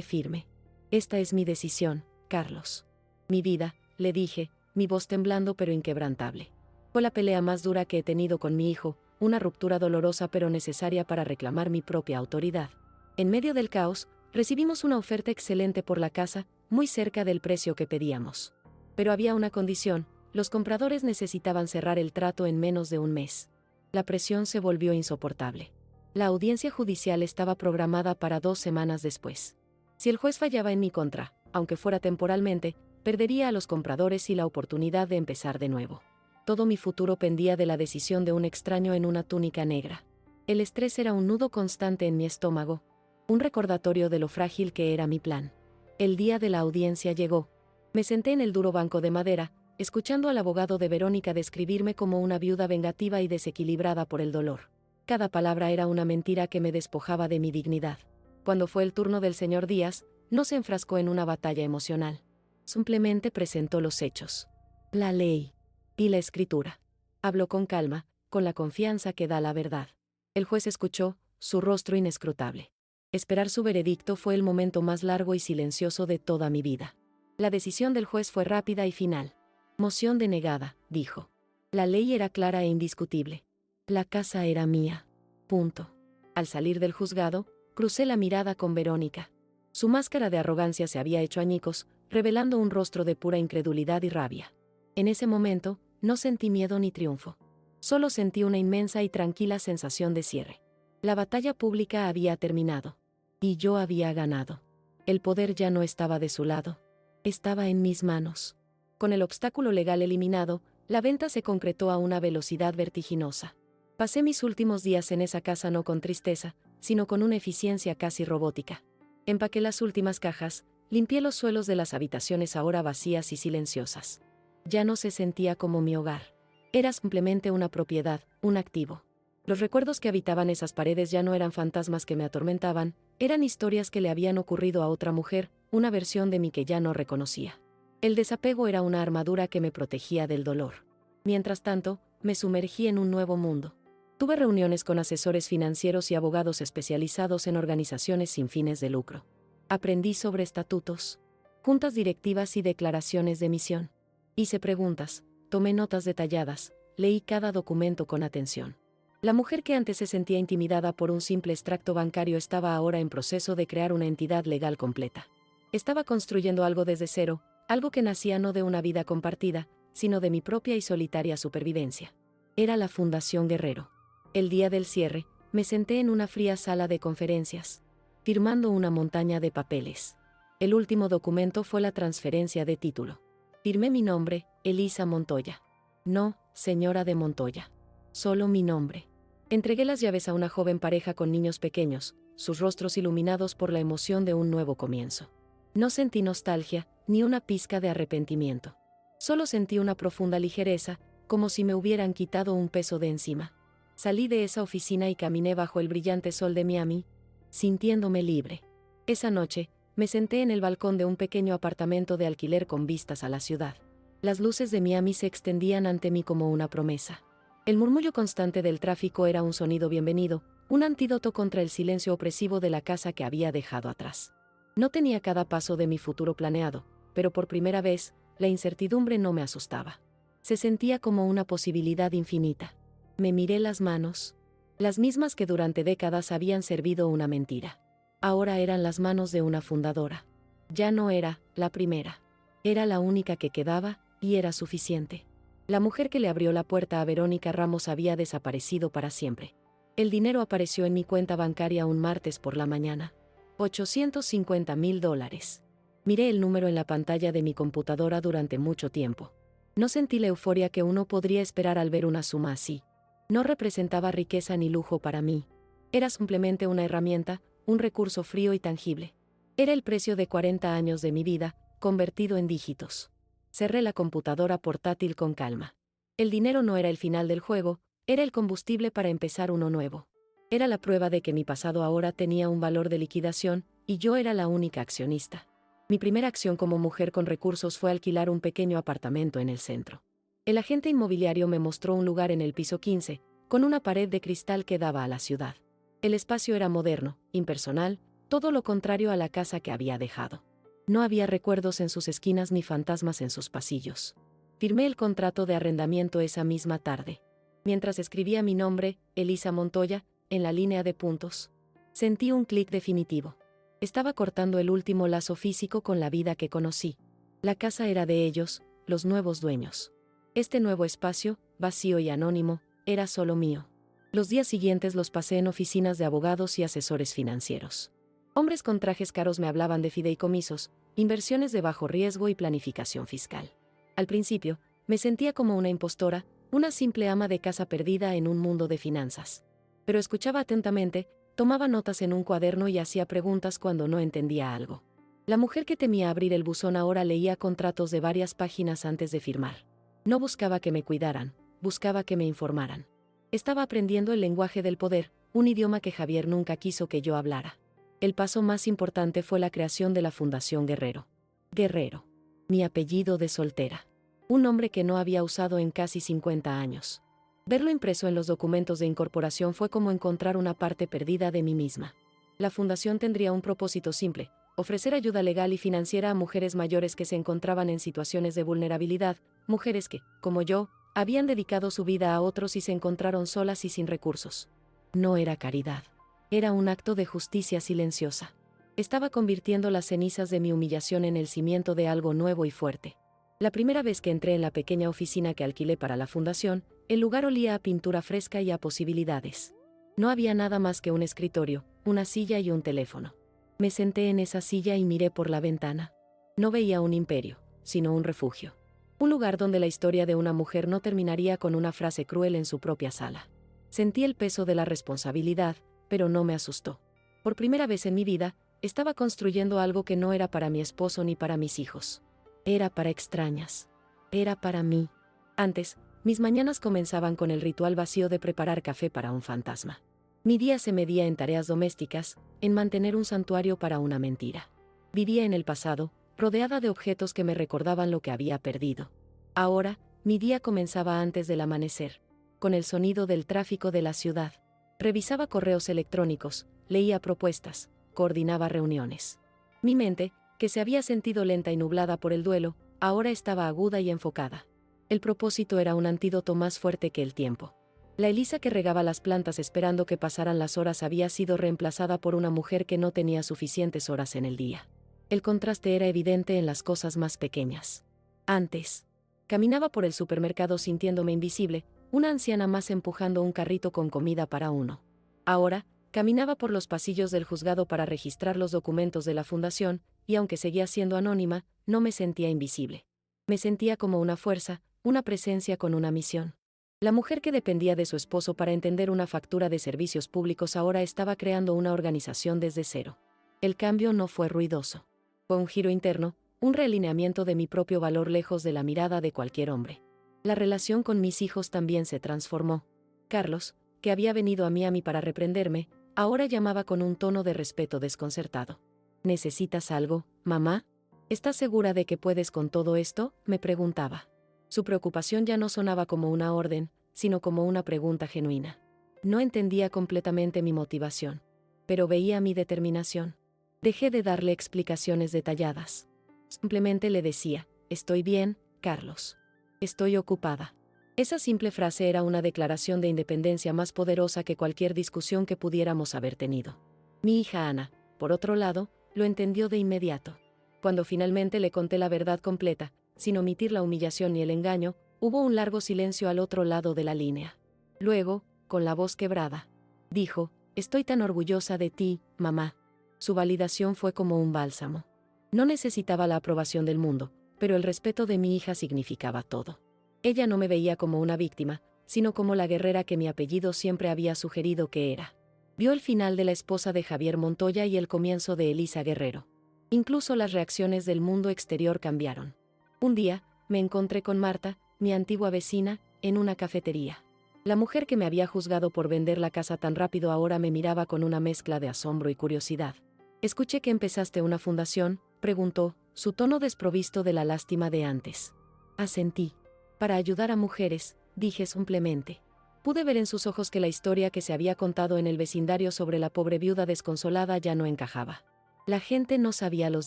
Speaker 1: firme. Esta es mi decisión, Carlos. Mi vida, le dije, mi voz temblando pero inquebrantable. Fue la pelea más dura que he tenido con mi hijo, una ruptura dolorosa pero necesaria para reclamar mi propia autoridad. En medio del caos, recibimos una oferta excelente por la casa, muy cerca del precio que pedíamos. Pero había una condición: los compradores necesitaban cerrar el trato en menos de un mes. La presión se volvió insoportable. La audiencia judicial estaba programada para 2 semanas después. Si el juez fallaba en mi contra, aunque fuera temporalmente, perdería a los compradores y la oportunidad de empezar de nuevo. Todo mi futuro pendía de la decisión de un extraño en una túnica negra. El estrés era un nudo constante en mi estómago, un recordatorio de lo frágil que era mi plan. El día de la audiencia llegó. Me senté en el duro banco de madera, escuchando al abogado de Verónica describirme como una viuda vengativa y desequilibrada por el dolor. Cada palabra era una mentira que me despojaba de mi dignidad. Cuando fue el turno del señor Díaz, no se enfrascó en una batalla emocional. Simplemente presentó los hechos. La ley. Y la escritura. Habló con calma, con la confianza que da la verdad. El juez escuchó, su rostro inescrutable. Esperar su veredicto fue el momento más largo y silencioso de toda mi vida. La decisión del juez fue rápida y final. Moción denegada, dijo. La ley era clara e indiscutible. La casa era mía. Punto. Al salir del juzgado, crucé la mirada con Verónica. Su máscara de arrogancia se había hecho añicos, revelando un rostro de pura incredulidad y rabia. En ese momento, no sentí miedo ni triunfo. Solo sentí una inmensa y tranquila sensación de cierre. La batalla pública había terminado. Y yo había ganado. El poder ya no estaba de su lado. Estaba en mis manos. Con el obstáculo legal eliminado, la venta se concretó a una velocidad vertiginosa. Pasé mis últimos días en esa casa no con tristeza, sino con una eficiencia casi robótica. Empaqué las últimas cajas, limpié los suelos de las habitaciones ahora vacías y silenciosas. Ya no se sentía como mi hogar. Era simplemente una propiedad, un activo. Los recuerdos que habitaban esas paredes ya no eran fantasmas que me atormentaban, eran historias que le habían ocurrido a otra mujer, una versión de mí que ya no reconocía. El desapego era una armadura que me protegía del dolor. Mientras tanto, me sumergí en un nuevo mundo. Tuve reuniones con asesores financieros y abogados especializados en organizaciones sin fines de lucro. Aprendí sobre estatutos, juntas directivas y declaraciones de misión. Hice preguntas, tomé notas detalladas, leí cada documento con atención. La mujer que antes se sentía intimidada por un simple extracto bancario estaba ahora en proceso de crear una entidad legal completa. Estaba construyendo algo desde cero, algo que nacía no de una vida compartida, sino de mi propia y solitaria supervivencia. Era la Fundación Guerrero. El día del cierre, me senté en una fría sala de conferencias, firmando una montaña de papeles. El último documento fue la transferencia de título. Firmé mi nombre, Elisa Montoya. No, señora de Montoya. Solo mi nombre. Entregué las llaves a una joven pareja con niños pequeños, sus rostros iluminados por la emoción de un nuevo comienzo. No sentí nostalgia, ni una pizca de arrepentimiento. Solo sentí una profunda ligereza, como si me hubieran quitado un peso de encima. Salí de esa oficina y caminé bajo el brillante sol de Miami, sintiéndome libre. Esa noche, me senté en el balcón de un pequeño apartamento de alquiler con vistas a la ciudad. Las luces de Miami se extendían ante mí como una promesa. El murmullo constante del tráfico era un sonido bienvenido, un antídoto contra el silencio opresivo de la casa que había dejado atrás. No tenía cada paso de mi futuro planeado, pero por primera vez, la incertidumbre no me asustaba. Se sentía como una posibilidad infinita. Me miré las manos, las mismas que durante décadas habían servido una mentira. Ahora eran las manos de una fundadora. Ya no era la primera. Era la única que quedaba, y era suficiente. La mujer que le abrió la puerta a Verónica Ramos había desaparecido para siempre. El dinero apareció en mi cuenta bancaria un martes por la mañana. $850,000. Miré el número en la pantalla de mi computadora durante mucho tiempo. No sentí la euforia que uno podría esperar al ver una suma así. No representaba riqueza ni lujo para mí. Era simplemente una herramienta, un recurso frío y tangible. Era el precio de 40 años de mi vida, convertido en dígitos. Cerré la computadora portátil con calma. El dinero no era el final del juego, era el combustible para empezar uno nuevo. Era la prueba de que mi pasado ahora tenía un valor de liquidación, y yo era la única accionista. Mi primera acción como mujer con recursos fue alquilar un pequeño apartamento en el centro. El agente inmobiliario me mostró un lugar en el piso 15, con una pared de cristal que daba a la ciudad. El espacio era moderno, impersonal, todo lo contrario a la casa que había dejado. No había recuerdos en sus esquinas ni fantasmas en sus pasillos. Firmé el contrato de arrendamiento esa misma tarde. Mientras escribía mi nombre, Elisa Montoya, en la línea de puntos, sentí un clic definitivo. Estaba cortando el último lazo físico con la vida que conocí. La casa era de ellos, los nuevos dueños. Este nuevo espacio, vacío y anónimo, era solo mío. Los días siguientes los pasé en oficinas de abogados y asesores financieros. Hombres con trajes caros me hablaban de fideicomisos, inversiones de bajo riesgo y planificación fiscal. Al principio, me sentía como una impostora, una simple ama de casa perdida en un mundo de finanzas. Pero escuchaba atentamente, tomaba notas en un cuaderno y hacía preguntas cuando no entendía algo. La mujer que temía abrir el buzón ahora leía contratos de varias páginas antes de firmar. No buscaba que me cuidaran, buscaba que me informaran. Estaba aprendiendo el lenguaje del poder, un idioma que Javier nunca quiso que yo hablara. El paso más importante fue la creación de la Fundación Guerrero. Guerrero. Mi apellido de soltera. Un nombre que no había usado en casi 50 años. Verlo impreso en los documentos de incorporación fue como encontrar una parte perdida de mí misma. La fundación tendría un propósito simple: ofrecer ayuda legal y financiera a mujeres mayores que se encontraban en situaciones de vulnerabilidad, mujeres que, como yo, habían dedicado su vida a otros y se encontraron solas y sin recursos. No era caridad. Era un acto de justicia silenciosa. Estaba convirtiendo las cenizas de mi humillación en el cimiento de algo nuevo y fuerte. La primera vez que entré en la pequeña oficina que alquilé para la fundación, el lugar olía a pintura fresca y a posibilidades. No había nada más que un escritorio, una silla y un teléfono. Me senté en esa silla y miré por la ventana. No veía un imperio, sino un refugio. Un lugar donde la historia de una mujer no terminaría con una frase cruel en su propia sala. Sentí el peso de la responsabilidad, pero no me asustó. Por primera vez en mi vida, estaba construyendo algo que no era para mi esposo ni para mis hijos. Era para extrañas. Era para mí. Antes, mis mañanas comenzaban con el ritual vacío de preparar café para un fantasma. Mi día se medía en tareas domésticas, en mantener un santuario para una mentira. Vivía en el pasado, rodeada de objetos que me recordaban lo que había perdido. Ahora, mi día comenzaba antes del amanecer, con el sonido del tráfico de la ciudad. Revisaba correos electrónicos, leía propuestas, coordinaba reuniones. Mi mente, que se había sentido lenta y nublada por el duelo, ahora estaba aguda y enfocada. El propósito era un antídoto más fuerte que el tiempo. La Elisa que regaba las plantas esperando que pasaran las horas había sido reemplazada por una mujer que no tenía suficientes horas en el día. El contraste era evidente en las cosas más pequeñas. Antes, caminaba por el supermercado sintiéndome invisible, una anciana más empujando un carrito con comida para uno. Ahora, caminaba por los pasillos del juzgado para registrar los documentos de la fundación, y aunque seguía siendo anónima, no me sentía invisible. Me sentía como una fuerza, una presencia con una misión. La mujer que dependía de su esposo para entender una factura de servicios públicos ahora estaba creando una organización desde cero. El cambio no fue ruidoso. Fue un giro interno, un realineamiento de mi propio valor lejos de la mirada de cualquier hombre. La relación con mis hijos también se transformó. Carlos, que había venido a Miami para reprenderme, ahora llamaba con un tono de respeto desconcertado. ¿Necesitas algo, mamá? ¿Estás segura de que puedes con todo esto?, me preguntaba. Su preocupación ya no sonaba como una orden, sino como una pregunta genuina. No entendía completamente mi motivación, pero veía mi determinación. Dejé de darle explicaciones detalladas. Simplemente le decía: estoy bien, Carlos. Estoy ocupada. Esa simple frase era una declaración de independencia más poderosa que cualquier discusión que pudiéramos haber tenido. Mi hija Ana, por otro lado, lo entendió de inmediato. Cuando finalmente le conté la verdad completa, sin omitir la humillación ni el engaño, hubo un largo silencio al otro lado de la línea. Luego, con la voz quebrada, dijo: estoy tan orgullosa de ti, mamá. Su validación fue como un bálsamo. No necesitaba la aprobación del mundo, pero el respeto de mi hija significaba todo. Ella no me veía como una víctima, sino como la guerrera que mi apellido siempre había sugerido que era. Vio el final de La esposa de Javier Montoya y el comienzo de Elisa Guerrero. Incluso las reacciones del mundo exterior cambiaron. Un día, me encontré con Marta, mi antigua vecina, en una cafetería. La mujer que me había juzgado por vender la casa tan rápido ahora me miraba con una mezcla de asombro y curiosidad. Escuché que empezaste una fundación, Preguntó, su tono desprovisto de la lástima de antes. Asentí. Para ayudar a mujeres, dije simplemente. Pude ver en sus ojos que la historia que se había contado en el vecindario sobre la pobre viuda desconsolada ya no encajaba. La gente no sabía los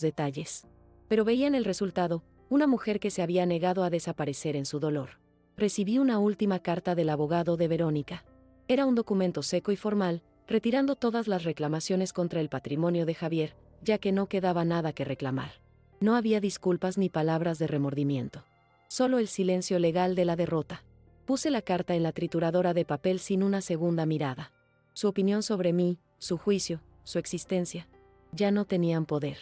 Speaker 1: detalles. Pero veían el resultado, una mujer que se había negado a desaparecer en su dolor. Recibí una última carta del abogado de Verónica. Era un documento seco y formal, retirando todas las reclamaciones contra el patrimonio de Javier, ya que no quedaba nada que reclamar. No había disculpas ni palabras de remordimiento. Solo el silencio legal de la derrota. Puse la carta en la trituradora de papel sin una segunda mirada. Su opinión sobre mí, su juicio, su existencia, ya no tenían poder.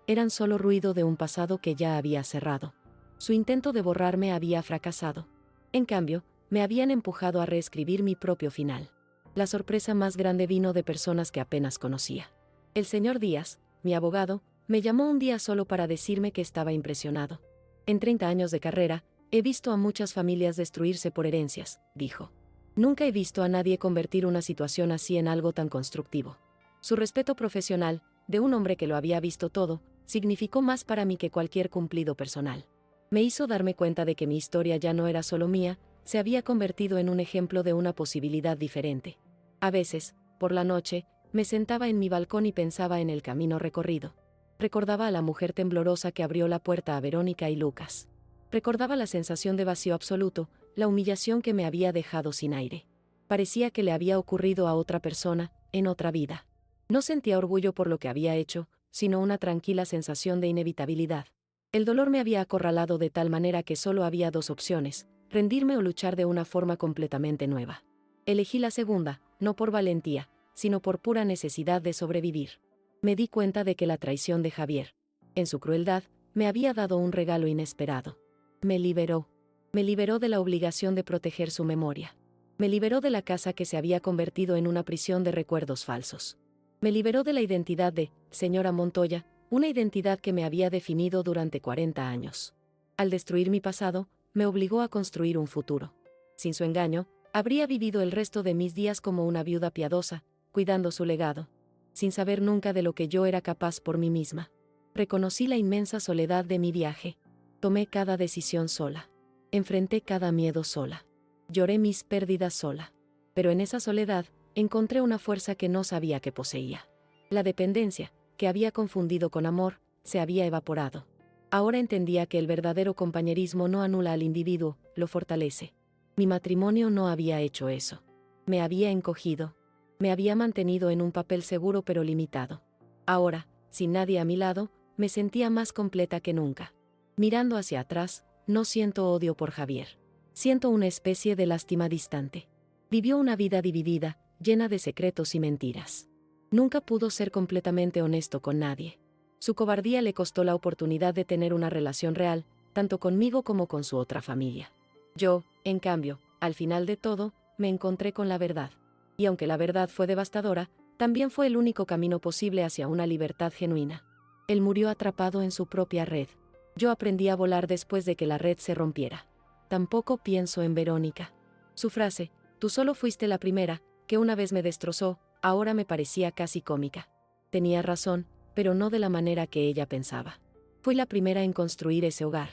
Speaker 1: Eran solo ruido de un pasado que ya había cerrado. Su intento de borrarme había fracasado. En cambio, me habían empujado a reescribir mi propio final. La sorpresa más grande vino de personas que apenas conocía. El señor Díaz, mi abogado, me llamó un día solo para decirme que estaba impresionado. En 30 años de carrera, he visto a muchas familias destruirse por herencias, dijo. Nunca he visto a nadie convertir una situación así en algo tan constructivo. Su respeto profesional, de un hombre que lo había visto todo, significó más para mí que cualquier cumplido personal. Me hizo darme cuenta de que mi historia ya no era solo mía, se había convertido en un ejemplo de una posibilidad diferente. A veces, por la noche, me sentaba en mi balcón y pensaba en el camino recorrido. Recordaba a la mujer temblorosa que abrió la puerta a Verónica y Lucas. Recordaba la sensación de vacío absoluto, la humillación que me había dejado sin aire. Parecía que le había ocurrido a otra persona, en otra vida. No sentía orgullo por lo que había hecho, sino una tranquila sensación de inevitabilidad. El dolor me había acorralado de tal manera que solo había dos opciones, rendirme o luchar de una forma completamente nueva. Elegí la segunda, no por valentía, sino por pura necesidad de sobrevivir. Me di cuenta de que la traición de Javier, en su crueldad, me había dado un regalo inesperado. Me liberó. Me liberó de la obligación de proteger su memoria. Me liberó de la casa que se había convertido en una prisión de recuerdos falsos. Me liberó de la identidad de señora Montoya, una identidad que me había definido durante 40 años. Al destruir mi pasado, me obligó a construir un futuro. Sin su engaño, habría vivido el resto de mis días como una viuda piadosa, cuidando su legado, sin saber nunca de lo que yo era capaz por mí misma. Reconocí la inmensa soledad de mi viaje. Tomé cada decisión sola. Enfrenté cada miedo sola. Lloré mis pérdidas sola. Pero en esa soledad, encontré una fuerza que no sabía que poseía. La dependencia, que había confundido con amor, se había evaporado. Ahora entendía que el verdadero compañerismo no anula al individuo, lo fortalece. Mi matrimonio no había hecho eso. Me había encogido. Me había mantenido en un papel seguro pero limitado. Ahora, sin nadie a mi lado, me sentía más completa que nunca. Mirando hacia atrás, no siento odio por Javier. Siento una especie de lástima distante. Vivió una vida dividida, llena de secretos y mentiras. Nunca pudo ser completamente honesto con nadie. Su cobardía le costó la oportunidad de tener una relación real, tanto conmigo como con su otra familia. Yo, en cambio, al final de todo, me encontré con la verdad. Y aunque la verdad fue devastadora, también fue el único camino posible hacia una libertad genuina. Él murió atrapado en su propia red. Yo aprendí a volar después de que la red se rompiera. Tampoco pienso en Verónica. Su frase, tú solo fuiste la primera, que una vez me destrozó, ahora me parecía casi cómica. Tenía razón, pero no de la manera que ella pensaba. Fui la primera en construir ese hogar.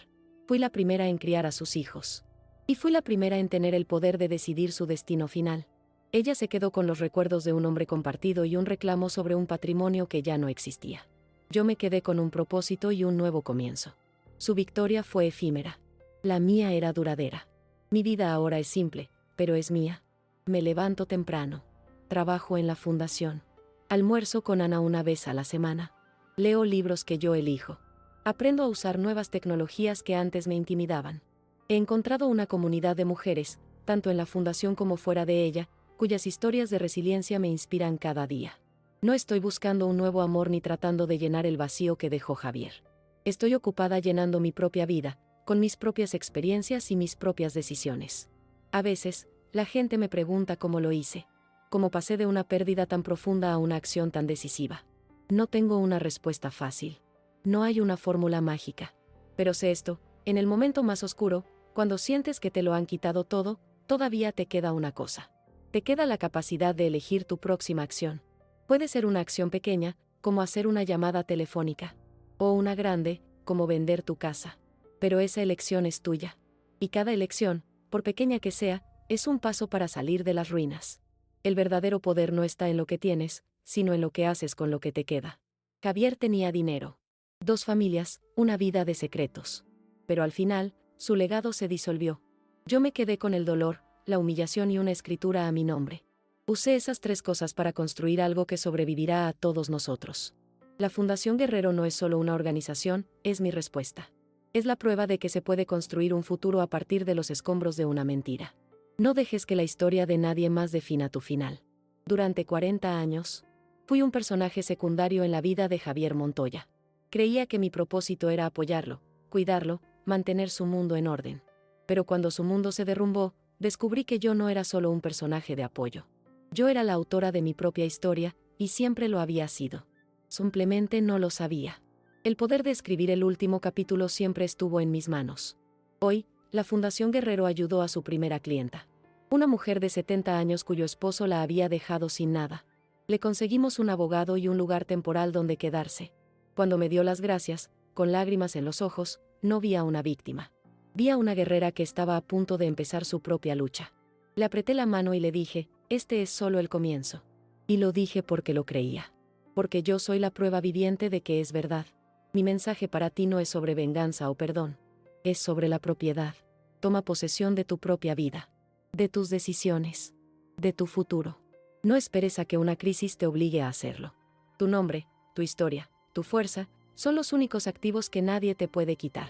Speaker 1: Fui la primera en criar a sus hijos. Y fui la primera en tener el poder de decidir su destino final. Ella se quedó con los recuerdos de un hombre compartido y un reclamo sobre un patrimonio que ya no existía. Yo me quedé con un propósito y un nuevo comienzo. Su victoria fue efímera. La mía era duradera. Mi vida ahora es simple, pero es mía. Me levanto temprano. Trabajo en la fundación. Almuerzo con Ana una vez a la semana. Leo libros que yo elijo. Aprendo a usar nuevas tecnologías que antes me intimidaban. He encontrado una comunidad de mujeres, tanto en la fundación como fuera de ella, cuyas historias de resiliencia me inspiran cada día. No estoy buscando un nuevo amor ni tratando de llenar el vacío que dejó Javier. Estoy ocupada llenando mi propia vida, con mis propias experiencias y mis propias decisiones. A veces, la gente me pregunta cómo lo hice. Cómo pasé de una pérdida tan profunda a una acción tan decisiva. No tengo una respuesta fácil. No hay una fórmula mágica. Pero sé esto, en el momento más oscuro, cuando sientes que te lo han quitado todo, todavía te queda una cosa. Te queda la capacidad de elegir tu próxima acción. Puede ser una acción pequeña, como hacer una llamada telefónica. O una grande, como vender tu casa. Pero esa elección es tuya. Y cada elección, por pequeña que sea, es un paso para salir de las ruinas. El verdadero poder no está en lo que tienes, sino en lo que haces con lo que te queda. Javier tenía dinero. 2 familias, una vida de secretos. Pero al final, su legado se disolvió. Yo me quedé con el dolor, la humillación y una escritura a mi nombre. Usé esas 3 cosas para construir algo que sobrevivirá a todos nosotros. La Fundación Guerrero no es solo una organización, es mi respuesta. Es la prueba de que se puede construir un futuro a partir de los escombros de una mentira. No dejes que la historia de nadie más defina tu final. Durante 40 años, fui un personaje secundario en la vida de Javier Montoya. Creía que mi propósito era apoyarlo, cuidarlo, mantener su mundo en orden. Pero cuando su mundo se derrumbó, descubrí que yo no era solo un personaje de apoyo. Yo era la autora de mi propia historia, y siempre lo había sido. Simplemente no lo sabía. El poder de escribir el último capítulo siempre estuvo en mis manos. Hoy, la Fundación Guerrero ayudó a su primera clienta. Una mujer de 70 años cuyo esposo la había dejado sin nada. Le conseguimos un abogado y un lugar temporal donde quedarse. Cuando me dio las gracias, con lágrimas en los ojos, no vi a una víctima. Vi a una guerrera que estaba a punto de empezar su propia lucha. Le apreté la mano y le dije, este es solo el comienzo. Y lo dije porque lo creía. Porque yo soy la prueba viviente de que es verdad. Mi mensaje para ti no es sobre venganza o perdón. Es sobre la propiedad. Toma posesión de tu propia vida. De tus decisiones. De tu futuro. No esperes a que una crisis te obligue a hacerlo. Tu nombre, tu historia, tu fuerza, son los únicos activos que nadie te puede quitar.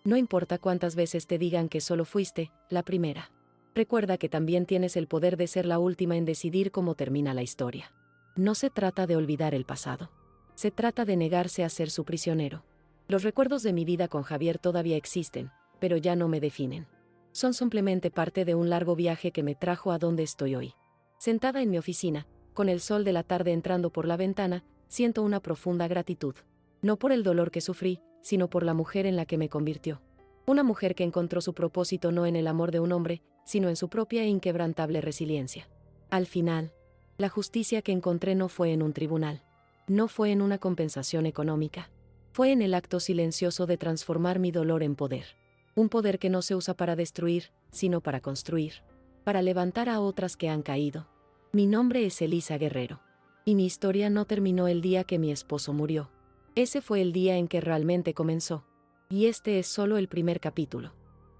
Speaker 1: No importa cuántas veces te digan que solo fuiste la primera. Recuerda que también tienes el poder de ser la última en decidir cómo termina la historia. No se trata de olvidar el pasado. Se trata de negarse a ser su prisionero. Los recuerdos de mi vida con Javier todavía existen, pero ya no me definen. Son simplemente parte de un largo viaje que me trajo a donde estoy hoy. Sentada en mi oficina, con el sol de la tarde entrando por la ventana, siento una profunda gratitud. No por el dolor que sufrí, sino por la mujer en la que me convirtió. Una mujer que encontró su propósito no en el amor de un hombre, sino en su propia e inquebrantable resiliencia. Al final, la justicia que encontré no fue en un tribunal. No fue en una compensación económica. Fue en el acto silencioso de transformar mi dolor en poder. Un poder que no se usa para destruir, sino para construir. Para levantar a otras que han caído. Mi nombre es Elisa Guerrero. Y mi historia no terminó el día que mi esposo murió. Ese fue el día en que realmente comenzó. Y este es solo el primer capítulo.